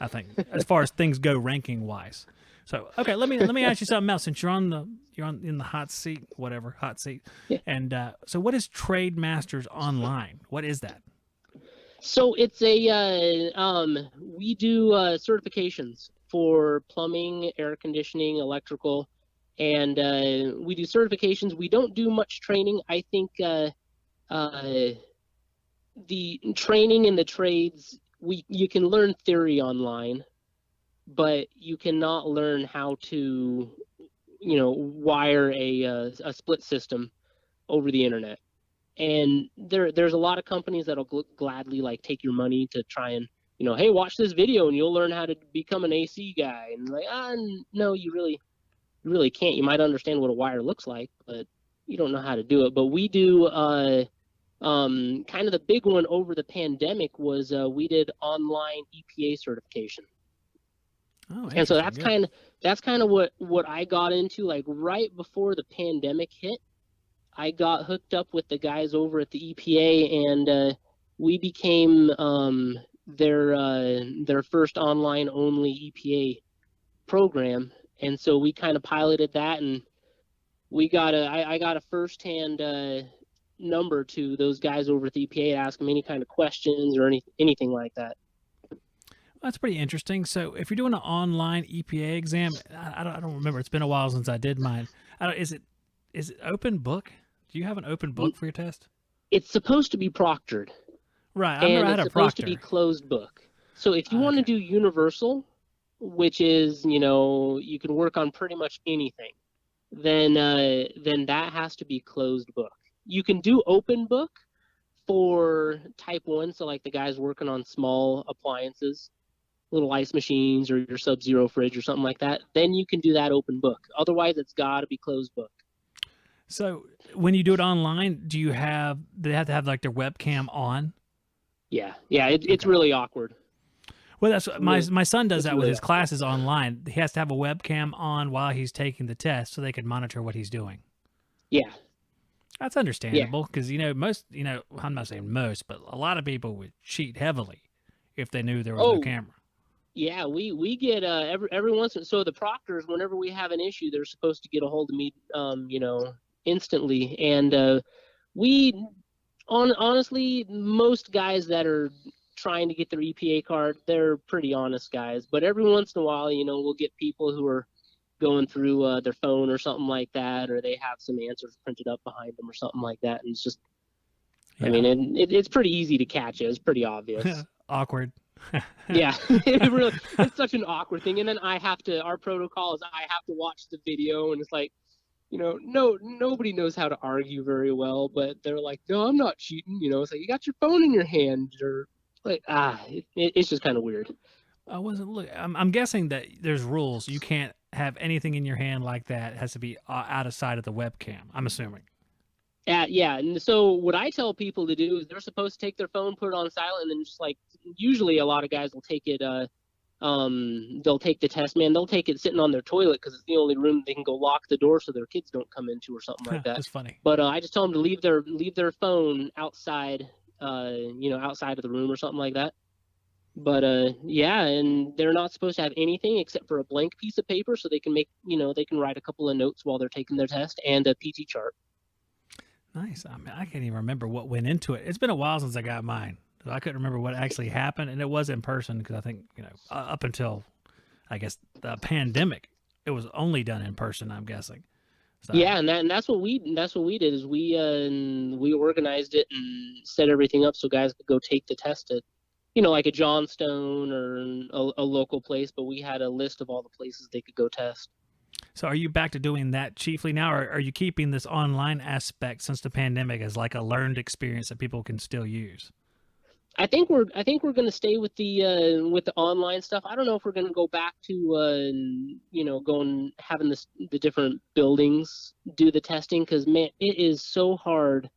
I think, as far as things go, ranking wise. So okay, let me ask you something else. Since you're in the hot seat, hot seat, Yeah. and so what is Trade Masters Online? What is that? So it's we do certifications for plumbing, air conditioning, electrical, and we do certifications. We don't do much training. I think the training in the trades, you can learn theory online, but you cannot learn how to, you know, wire a split system over the internet. And there's a lot of companies that'll gladly like take your money to try and, you know, hey, watch this video and you'll learn how to become an AC guy. And like, no, you really can't. You might understand what a wire looks like, but you don't know how to do it. But we do kind of the big one over the pandemic was we did online EPA certification. Oh, And so interesting. that's kind of what I got into, like right before the pandemic hit. I got hooked up with the guys over at the EPA, and we became their first online only EPA program. And so we kind of piloted that, and I got a firsthand number to those guys over at the EPA to ask them any kind of questions or anything like that. That's pretty interesting. So if you're doing an online EPA exam, I don't remember. It's been a while since I did mine. Is it open book? Do you have an open book for your test? It's supposed to be proctored, Right. I've never and had it's a supposed to be proctor. closed book. So if you want to Okay. do universal, which is, you can work on pretty much anything, then that has to be closed book. You can do open book for type 1, so like the guys working on small appliances, little ice machines or your sub-zero fridge or something like that, then you can do that open book. Otherwise, it's got to be closed book. So when you do it online, they have to have like their webcam on? Yeah, it's Okay. really awkward. Well, that's my son does It's that with really his awkward. classes online. He has to have a webcam on while he's taking the test so they can monitor what he's doing. Yeah, That's yeah. understandable because I'm not saying most, but a lot of people would cheat heavily if they knew there was no Oh, camera. yeah. We get every once. So the proctors, whenever we have an issue, they're supposed to get a hold of me, instantly. And we honestly, most guys that are trying to get their EPA card, they're pretty honest guys. But every once in a while, we'll get people who are going through their phone or something like that, or they have some answers printed up behind them or something like that, and it's just, I Yeah, mean, it's pretty easy to catch it. It's pretty obvious. awkward. Yeah, it's such an awkward thing. And then our protocol is I have to watch the video, and it's like, no, nobody knows how to argue very well, but they're like, no, I'm not cheating. It's like, you got your phone in your hand, or like, it's just kind of weird. I wasn't look. I'm guessing that there's rules. You can't have anything in your hand like that. It has to be out of sight of the webcam. I'm assuming. Yeah, and so what I tell people to do is they're supposed to take their phone, put it on silent, and then just like usually a lot of guys will take it. They'll take the test, man. They'll take it sitting on their toilet because it's the only room they can go lock the door so their kids don't come into or something like that. That's funny. But I just tell them to leave their phone outside, outside of the room or something like that. But yeah, and they're not supposed to have anything except for a blank piece of paper so they can they can write a couple of notes while they're taking their test and a PT chart. Nice. I mean, I can't even remember what went into it. It's been a while since I got mine. So I couldn't remember what actually happened, and it was in person because I think up until I guess the pandemic, it was only done in person. I'm guessing. So Yeah, and that's what we did is we organized it and set everything up so guys could go take the test at like a Johnstone or a local place, but we had a list of all the places they could go test. So are you back to doing that chiefly now, or are you keeping this online aspect since the pandemic as like a learned experience that people can still use? I think we're going to stay with the online stuff. I don't know if we're going to go back to going having the different buildings do the testing, because man, it is so hard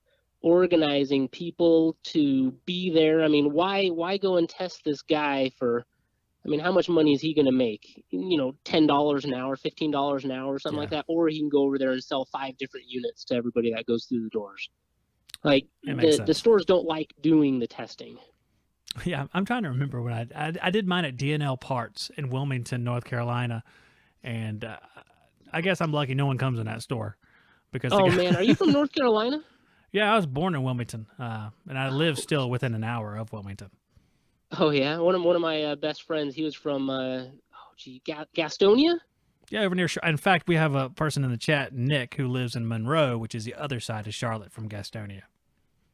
organizing people to be there. I mean, why go and test this guy for? I mean, how much money is he going to make? $10 an hour, $15 an hour, or something like Yeah, that. Or he can go over there and sell 5 different units to everybody that goes through the doors. Like it makes the sense. stores don't like doing the testing. Yeah, I'm trying to remember when I did mine at D&L Parts in Wilmington, North Carolina, and I guess I'm lucky no one comes in that store because the Oh guy. man, are you from North Carolina? Yeah, I was born in Wilmington, and I live still within an hour of Wilmington. Oh yeah, one of my best friends. He was from Gastonia. Yeah, over near. In fact, we have a person in the chat, Nick, who lives in Monroe, which is the other side of Charlotte from Gastonia.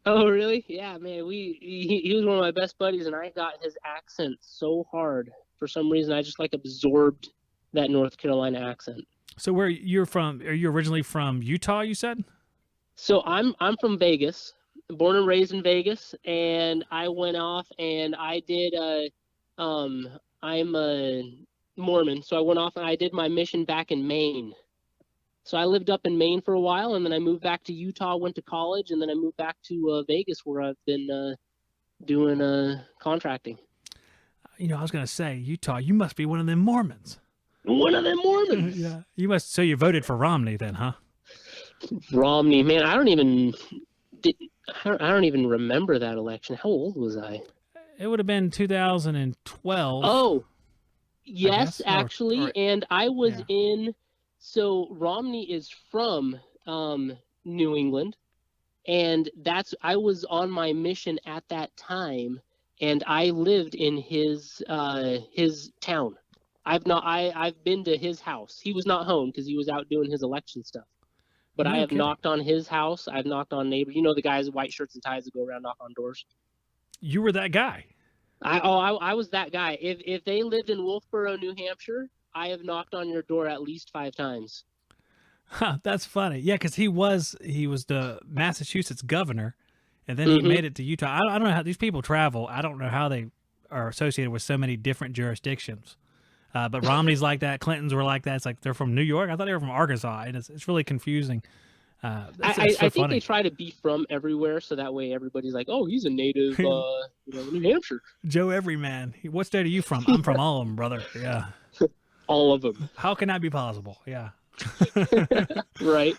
Oh really? Yeah, man. He was one of my best buddies, and I got his accent so hard for some reason. I just like absorbed that North Carolina accent. So where you're from? Are you originally from Utah? You said. So I'm from Vegas, born and raised in Vegas, and I went off and I did I'm a Mormon, so I went off and I did my mission back in Maine. So I lived up in Maine for a while, and then I moved back to Utah, went to college, and then I moved back to Vegas, where I've been doing contracting. I was gonna say Utah. You must be one of them Mormons. One of them Mormons. Yeah. You must. So you voted for Romney then, huh? Romney, man, did, I don't even remember that election. How old was I? It would have been 2012. Oh, I yes, guess. actually, and I was Yeah. in. So Romney is from New England, and I was on my mission at that time, and I lived in his town. I've been to his house. He was not home because he was out doing his election stuff. But I No have kidding. knocked on his house. I've knocked on neighbors. You know the guys in white shirts and ties that go around knock on doors. You were that guy. I was that guy. If they lived in Wolfboro, New Hampshire, I have knocked on your door at least 5 times. Huh, that's funny. Yeah, because he was the Massachusetts governor, and then he Mm-hmm. made it to Utah. I don't know how these people travel. I don't know how they are associated with so many different jurisdictions. But Romney's like that. Clintons were like that. It's like they're from New York. I thought they were from Arkansas, and it's really confusing. It's so I think funny. they try to be from everywhere, so that way everybody's like, "Oh, he's a native, New Hampshire." Joe Everyman. What state are you from? I'm from all of them, brother. Yeah. All of them, How can that be possible? Yeah. right?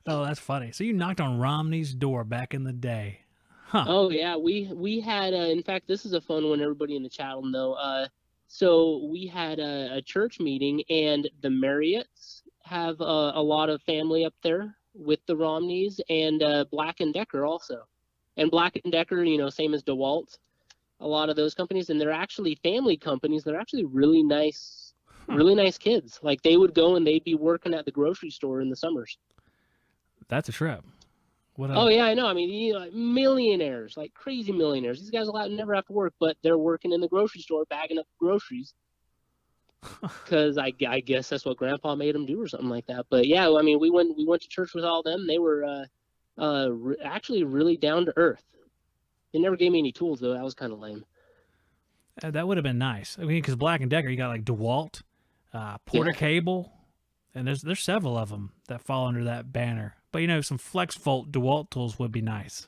Oh, that's funny. So you knocked on Romney's door back in the day. Huh. Oh yeah, we had. In fact, this is a fun one. Everybody in the chat will know. So we had a church meeting, and the Marriotts have a lot of family up there with the Romneys, and Black and Decker also. And Black and Decker, same as DeWalt, a lot of those companies, and they're actually family companies. They're actually really nice kids. Like they would go and they'd be working at the grocery store in the summers. That's a trip. What Oh yeah, I know. I mean, like millionaires, like crazy millionaires. These guys never have to work, but they're working in the grocery store bagging up groceries. Because I guess that's what Grandpa made them do, or something like that. But yeah, I mean, we went to church with all them. They were actually really down to earth. They never gave me any tools though. That was kind of lame. That would have been nice. I mean, because Black and Decker, you got like DeWalt, Porter Yeah. Cable, and there's several of them that fall under that banner. But some Flex Volt DeWalt tools would be nice.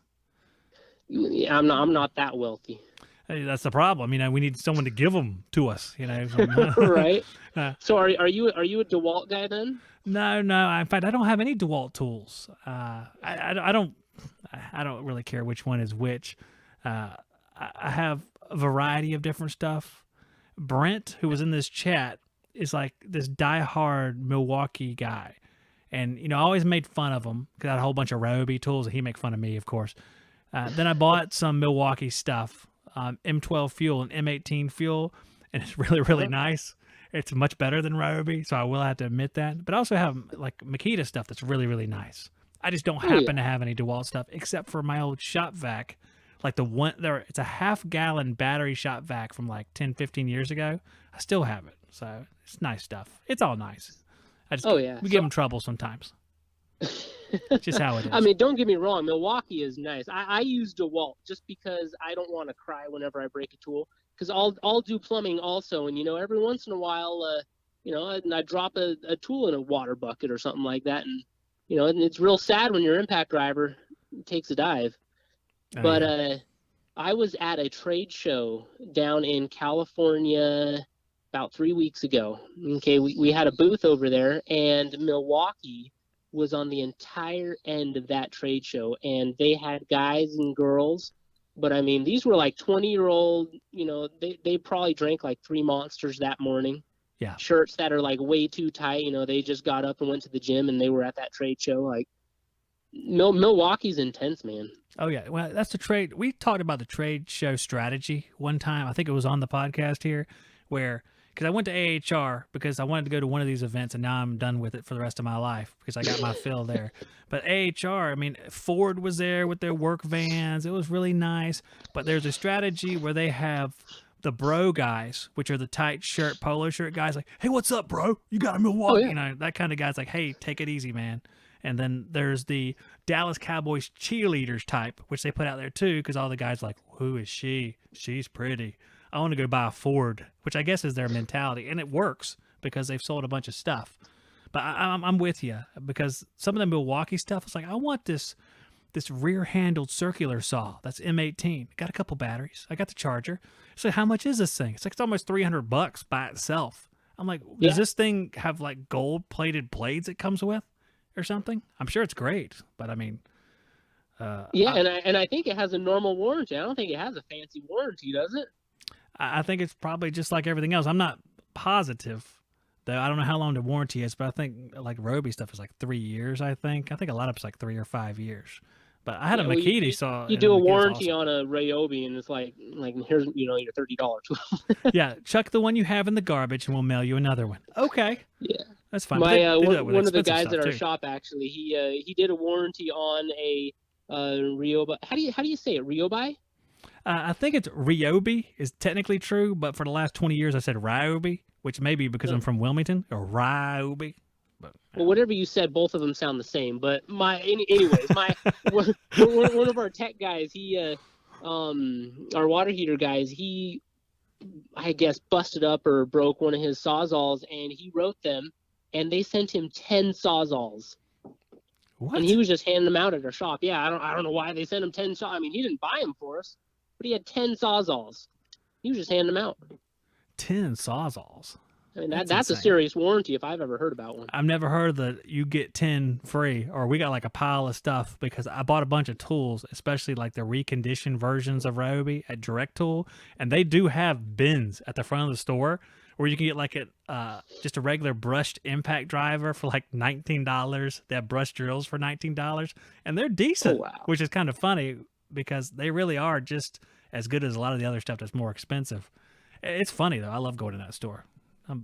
Yeah, I'm not that wealthy. Hey, that's the problem. We need someone to give them to us. Right. Uh, So are you a DeWalt guy then? No. In fact, I don't have any DeWalt tools. I don't really care which one is which. I have a variety of different stuff. Brent, who was in this chat, is like this diehard Milwaukee guy. And, I always made fun of him because I had a whole bunch of Ryobi tools, and he make fun of me, of course. Then I bought some Milwaukee stuff, M12 fuel and M18 fuel, and it's really, really nice. It's much better than Ryobi, so I will have to admit that. But I also have like Makita stuff that's really, really nice. I just don't happen to have any DeWalt stuff except for my old shop vac. Like the one there, it's a half-gallon battery shop vac from like 10, 15 years ago. I still have it, so it's nice stuff. It's all nice. We give them trouble sometimes. Just how it is. I mean, don't get me wrong. Milwaukee is nice. I use DeWalt just because I don't want to cry whenever I break a tool. Because I'll do plumbing also, and every once in a while, I drop a tool in a water bucket or something like that, and and it's real sad when your impact driver takes a dive. But I was at a trade show down in California about 3 weeks ago. Okay, we had a booth over there, and Milwaukee was on the entire end of that trade show, and they had guys and girls. But I mean, these were like 20-year-old, they probably drank like 3 Monsters that morning. Yeah. Shirts that are like way too tight. They just got up and went to the gym, and they were at that trade show. Like, Milwaukee's intense, man. Oh yeah, well that's the trade. We talked about the trade show strategy one time. I think it was on the podcast here, because I went to AHR because I wanted to go to one of these events, and now I'm done with it for the rest of my life because I got my fill there. But AHR, I mean, Ford was there with their work vans. It was really nice. But there's a strategy where they have the bro guys, which are the tight shirt, polo shirt guys, like, hey, what's up, bro? You got a Milwaukee? Oh, yeah. That kind of guy's like, hey, take it easy, man. And then there's the Dallas Cowboys cheerleaders type, which they put out there too, because all the guys are like, who is she? She's pretty. I want to go buy a Ford, which I guess is their mentality. And it works because they've sold a bunch of stuff. But I'm with you because some of the Milwaukee stuff, it's like, I want this rear-handled circular saw that's M18. Got a couple batteries. I got the charger. So how much is this thing? It's like it's almost $300 by itself. I'm like, does this thing have like gold-plated blades it comes with or something? I'm sure it's great, but I mean... and I think it has a normal warranty. I don't think it has a fancy warranty, does it? I think it's probably just like everything else. I'm not positive, though. I don't know how long the warranty is, but I think like Ryobi stuff is like 3 years, I think. I think a lot of it's like 3 or 5 years. But I had a Well, Makita saw. you And a do a Makita's warranty awesome. on a Ryobi, and it's like here's your $30 tool. Yeah, chuck the one you have in the garbage, and we'll mail you another one. Okay, Yeah. that's fine. But My they do that with one of the expensive guys stuff at our too. shop actually he did a warranty on a Ryobi. How do you say it? Ryobi? I think it's Ryobi is technically true, but for the last 20 years I said Ryobi, which may be because I'm from Wilmington or Ryobi. But Well, whatever you said, both of them sound the same. But anyways, my one of our tech guys, our water heater guys, he, I guess, busted up or broke one of his sawzalls, and he wrote them, and they sent him 10 sawzalls, what? and he was just handing them out at our shop. Yeah, I don't know why they sent him 10 saw. I mean, he didn't buy them for us, but he had 10 sawzalls. He was just handing them out. 10 sawzalls. I mean, that's a insane. serious warranty if I've ever heard about one. I've never heard that you get 10 free, or we got like a pile of stuff because I bought a bunch of tools, especially like the reconditioned versions of Ryobi at Direct Tool, and they do have bins at the front of the store where you can get like just a regular brushed impact driver for like $19. They have brush drills for $19, and they're decent, Oh, wow. which is kind of funny because they really are just as good as a lot of the other stuff that's more expensive. It's funny though. I love going to that store.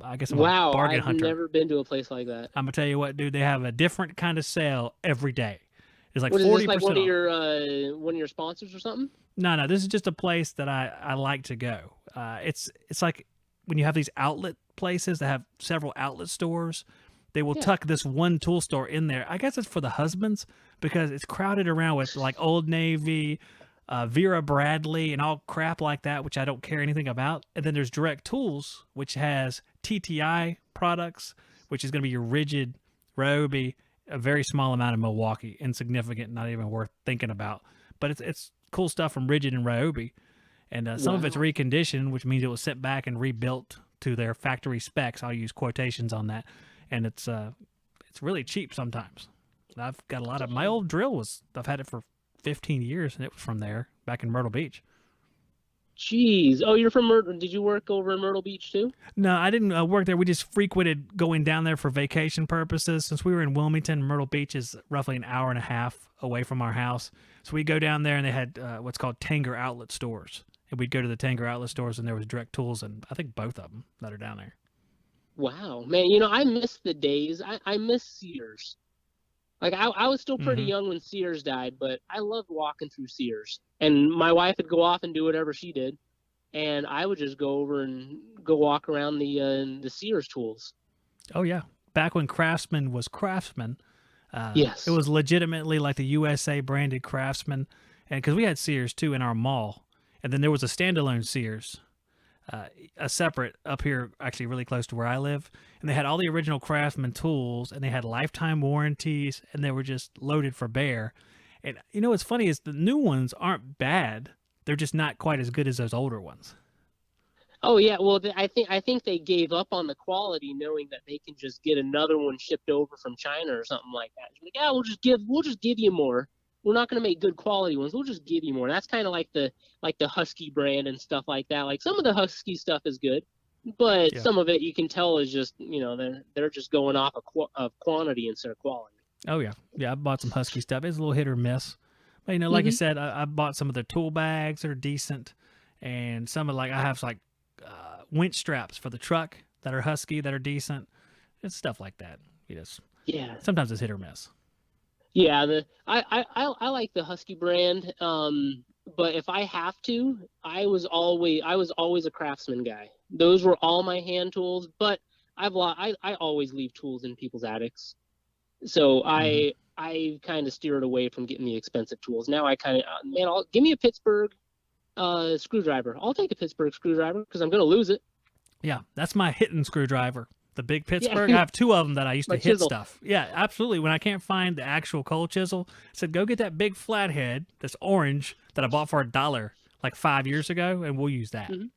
I guess I'm a bargain I've hunter. never been to a place like that. I'm gonna tell you what, dude. They have a different kind of sale every day. It's like What is 40% this, like one of off. one of your sponsors or something? No, this is just a place that I like to go. It's like when you have these outlet places that have several outlet stores, they will tuck this one tool store in there. I guess it's for the husbands because it's crowded around with like Old Navy, Vera Bradley, and all crap like that, which I don't care anything about. And then there's Direct Tools, which has TTI products, which is going to be your rigid Ryobi, a very small amount of Milwaukee, insignificant, not even worth thinking about. But it's cool stuff from Rigid and Ryobi, and some of it's reconditioned, which means it was sent back and rebuilt to their factory specs. I'll use quotations on that, and it's really cheap sometimes. I've got a lot of my old drill I've had it for 15 years, and it was from there back in Myrtle Beach. Jeez. Oh, you're from Myrtle. Did you work over in Myrtle Beach too? No, I didn't work there. We just frequented going down there for vacation purposes. Since we were in Wilmington, Myrtle Beach is roughly an hour and a half away from our house. So we go down there, and they had what's called Tanger outlet stores. And we'd go to the Tanger outlet stores, and there was Direct Tools, and I think both of them that are down there. Wow, man. I miss the days. I miss Sears. Like I was still pretty young when Sears died, but I loved walking through Sears. And my wife would go off and do whatever she did, and I would just go over and go walk around the Sears tools. Oh yeah, back when Craftsman was Craftsman. Yes, it was legitimately like the USA branded Craftsman, and because we had Sears too in our mall, and then there was a standalone Sears. A separate up here, actually really close to where I live, and they had all the original Craftsman tools, and they had lifetime warranties, and they were just loaded for bear. And what's funny is the new ones aren't bad; they're just not quite as good as those older ones. Oh yeah, well I think they gave up on the quality, knowing that they can just get another one shipped over from China or something like that. Like, yeah, we'll just give you more. We're not going to make good quality ones. We'll just give you more. That's kind of like the Husky brand and stuff like that. Like some of the Husky stuff is good, but some of it you can tell is just they're just going off of quantity instead of quality. Oh yeah, I bought some Husky stuff. It's a little hit or miss, but like you said, I bought some of their tool bags that are decent, and some of I have winch straps for the truck that are Husky that are decent. It's stuff like that. Sometimes it's hit or miss. Yeah, I like the Husky brand, but if I have to, I was always a Craftsman guy. Those were all my hand tools, but I always leave tools in people's attics, so I kind of steered away from getting the expensive tools. Now I kind of give me a Pittsburgh screwdriver. I'll take a Pittsburgh screwdriver because I'm gonna lose it. Yeah, that's my hitting screwdriver. The big Pittsburgh. I have two of them that I used to hit chisel stuff. Yeah, absolutely. When I can't find the actual cold chisel, I said, go get that big flathead that's orange that I bought for $1 like 5 years ago, and we'll use that. And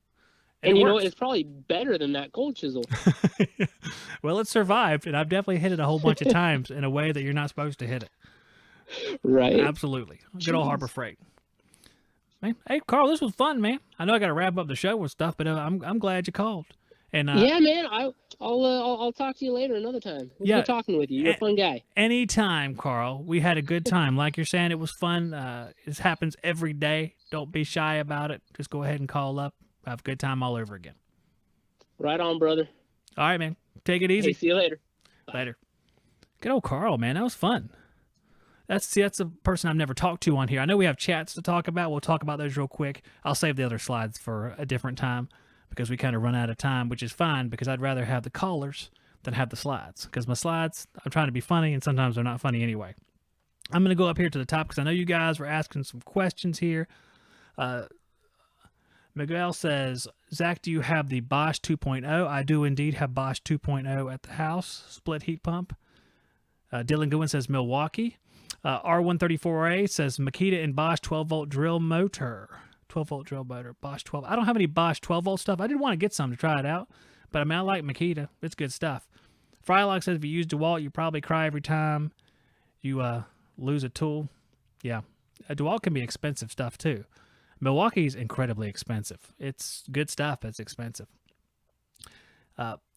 it it's probably better than that cold chisel. Well, it survived, and I've definitely hit it a whole bunch of times in a way that you're not supposed to hit it. Right. Absolutely. Good old Harbor Freight. Man, hey, Carl, this was fun, man. I know I got to wrap up the show with stuff, but I'm glad you called. And yeah, man, I'll talk to you later another time. It was yeah, good talking with you. You're a fun guy. anytime, Carl. We had a good time. Like you're saying, it was fun. This happens every day. Don't be shy about it. Just go ahead and call up. Have a good time all over again. Right on, brother. All right, man. Take it Hey, easy. see you later. Later. Good old Carl, man. That was fun. That's a person I've never talked to on here. I know we have chats to talk about. We'll talk about those real quick. I'll save the other slides for a different time because we kind of run out of time, which is fine because I'd rather have the callers than have the slides because my slides, I'm trying to be funny and sometimes they're not funny anyway. I'm going to go up here to the top because I know you guys were asking some questions here. Miguel says, Zach, do you have the Bosch 2.0? I do indeed have Bosch 2.0 at the house, split heat pump. Dylan Goodwin says Milwaukee. R134A says Makita and Bosch 12-volt drill motor. 12-volt drill motor, Bosch 12. I don't have any Bosch 12-volt stuff. I did want to get some to try it out, but I mean, I like Makita. It's good stuff. Frylock says if you use DeWalt, you probably cry every time you lose a tool. Yeah, a DeWalt can be expensive stuff too. Milwaukee's incredibly expensive. It's good stuff. It's expensive.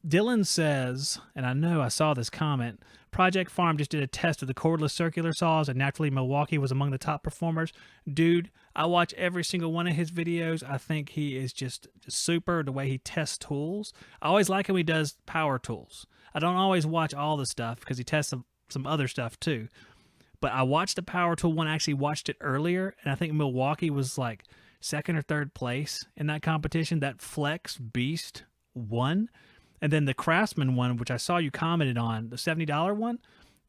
Dylan says, and I know I saw this comment, Project Farm just did a test of the cordless circular saws, and naturally Milwaukee was among the top performers. Dude, I watch every single one of his videos. I think he is just super, the way he tests tools. I always like him when he does power tools. I don't always watch all the stuff because he tests some other stuff too. But I watched the power tool one, I actually watched it earlier, and I think Milwaukee was like second or third place in that competition. That Flex Beast won. And then the Craftsman one, which I saw you commented on, the $70 one,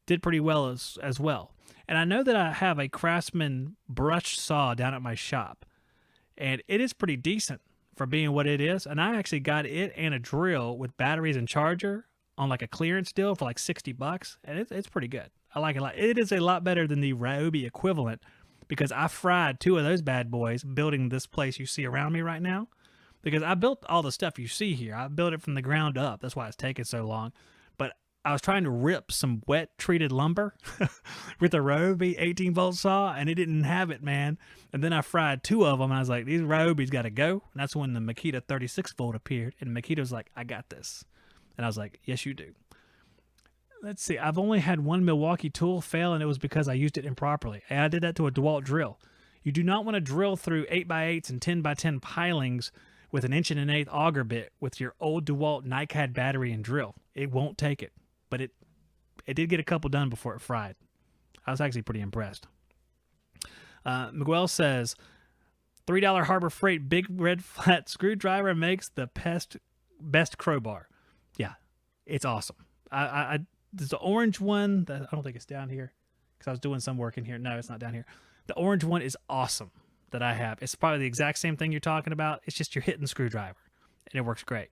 did pretty well as well. And I know that I have a Craftsman brush saw down at my shop, and it is pretty decent for being what it is. And I actually got it and a drill with batteries and charger on like a clearance deal for like $60, and it's pretty good. I like it a lot. It is a lot better than the Ryobi equivalent because I fried 2 of those bad boys building this place you see around me right now. Because I built all the stuff you see here. I built it from the ground up. That's why it's taking so long. But I was trying to rip some wet treated lumber with a Ryobi 18-volt saw, and it didn't have it, man. And then I fried 2 of them, and I was like, these Ryobis got to go. And that's when the Makita 36-volt appeared, and Makita was like, I got this. And I was like, yes, you do. Let's see. I've only had one Milwaukee tool fail, and it was because I used it improperly. And I did that to a DeWalt drill. You do not want to drill through 8x8s and 10x10 pilings with an 1 1/8" auger bit with your old DeWalt NiCad battery and drill. It won't take it, but it did get a couple done before it fried. I was actually pretty impressed. Miguel says, $3 Harbor Freight big red flat screwdriver makes the best crowbar. Yeah, it's awesome. There's the orange one. I don't think it's down here because I was doing some work in here. No, it's not down here. The orange one is awesome. That I have. It's probably the exact same thing you're talking about. It's just your hitting screwdriver, and it works great.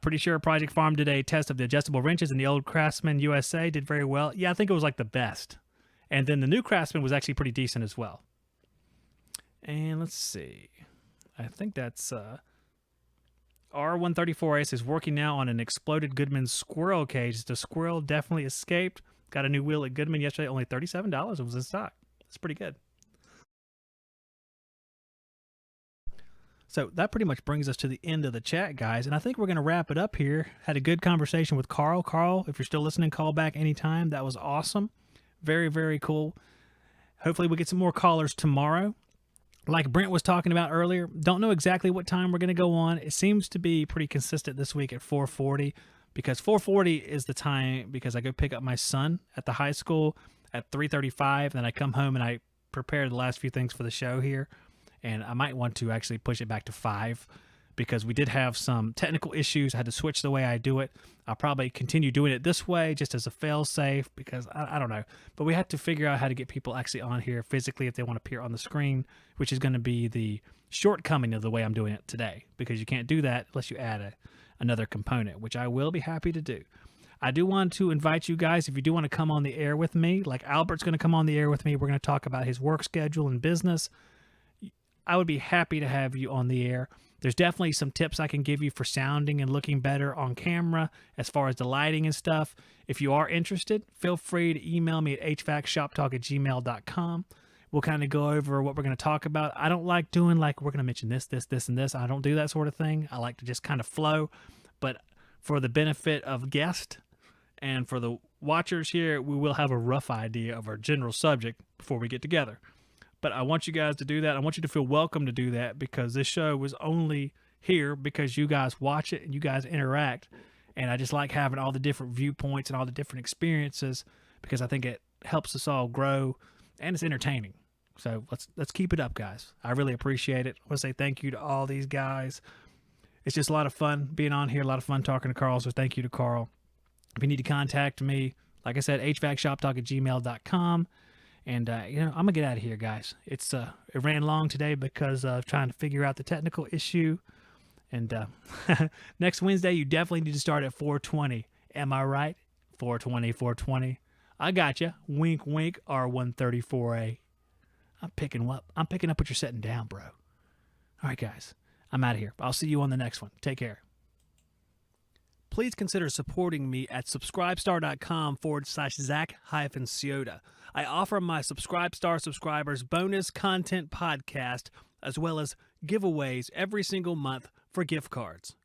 Pretty sure Project Farm did a test of the adjustable wrenches, and the old Craftsman USA did very well. Yeah, I think it was like the best. And then the new Craftsman was actually pretty decent as well. And let's see. I think that's R134S is working now on an exploded Goodman squirrel cage. The squirrel definitely escaped. Got a new wheel at Goodman yesterday, only $37. It was in stock. It's pretty good. So that pretty much brings us to the end of the chat, guys. And I think we're going to wrap it up here. Had a good conversation with Carl. Carl, if you're still listening, call back anytime. That was awesome. Very, very cool. Hopefully we get some more callers tomorrow. Like Brent was talking about earlier, don't know exactly what time we're going to go on. It seems to be pretty consistent this week at 4:40 because 4:40 is the time because I go pick up my son at the high school at 3:35. Then I come home and I prepare the last few things for the show here. And I might want to actually push it back to 5 because we did have some technical issues. I had to switch the way I do it. I'll probably continue doing it this way just as a fail-safe because I don't know. But we have to figure out how to get people actually on here physically if they want to appear on the screen, which is going to be the shortcoming of the way I'm doing it today because you can't do that unless you add another component, which I will be happy to do. I do want to invite you guys, if you do want to come on the air with me, like Albert's going to come on the air with me. We're going to talk about his work schedule and business. I would be happy to have you on the air. There's definitely some tips I can give you for sounding and looking better on camera as far as the lighting and stuff. If you are interested, feel free to email me at hvacshoptalk@gmail.com. We'll kind of go over what we're going to talk about. I don't like doing like we're going to mention this, and this. I don't do that sort of thing. I like to just kind of flow. But for the benefit of guests and for the watchers here, we will have a rough idea of our general subject before we get together. But I want you guys to do that. I want you to feel welcome to do that because this show was only here because you guys watch it and you guys interact. And I just like having all the different viewpoints and all the different experiences because I think it helps us all grow and it's entertaining. So let's keep it up, guys. I really appreciate it. I want to say thank you to all these guys. It's just a lot of fun being on here, a lot of fun talking to Carl. So thank you to Carl. If you need to contact me, like I said, HVACShopTalk@gmail.com. And, I'm going to get out of here, guys. It ran long today because of trying to figure out the technical issue. And next Wednesday, you definitely need to start at 420. Am I right? 420. I got you. Wink, wink, R134A. I'm picking up what you're setting down, bro. All right, guys. I'm out of here. I'll see you on the next one. Take care. Please consider supporting me at subscribestar.com/Zach-Ciota. I offer my Subscribestar subscribers bonus content podcast as well as giveaways every single month for gift cards.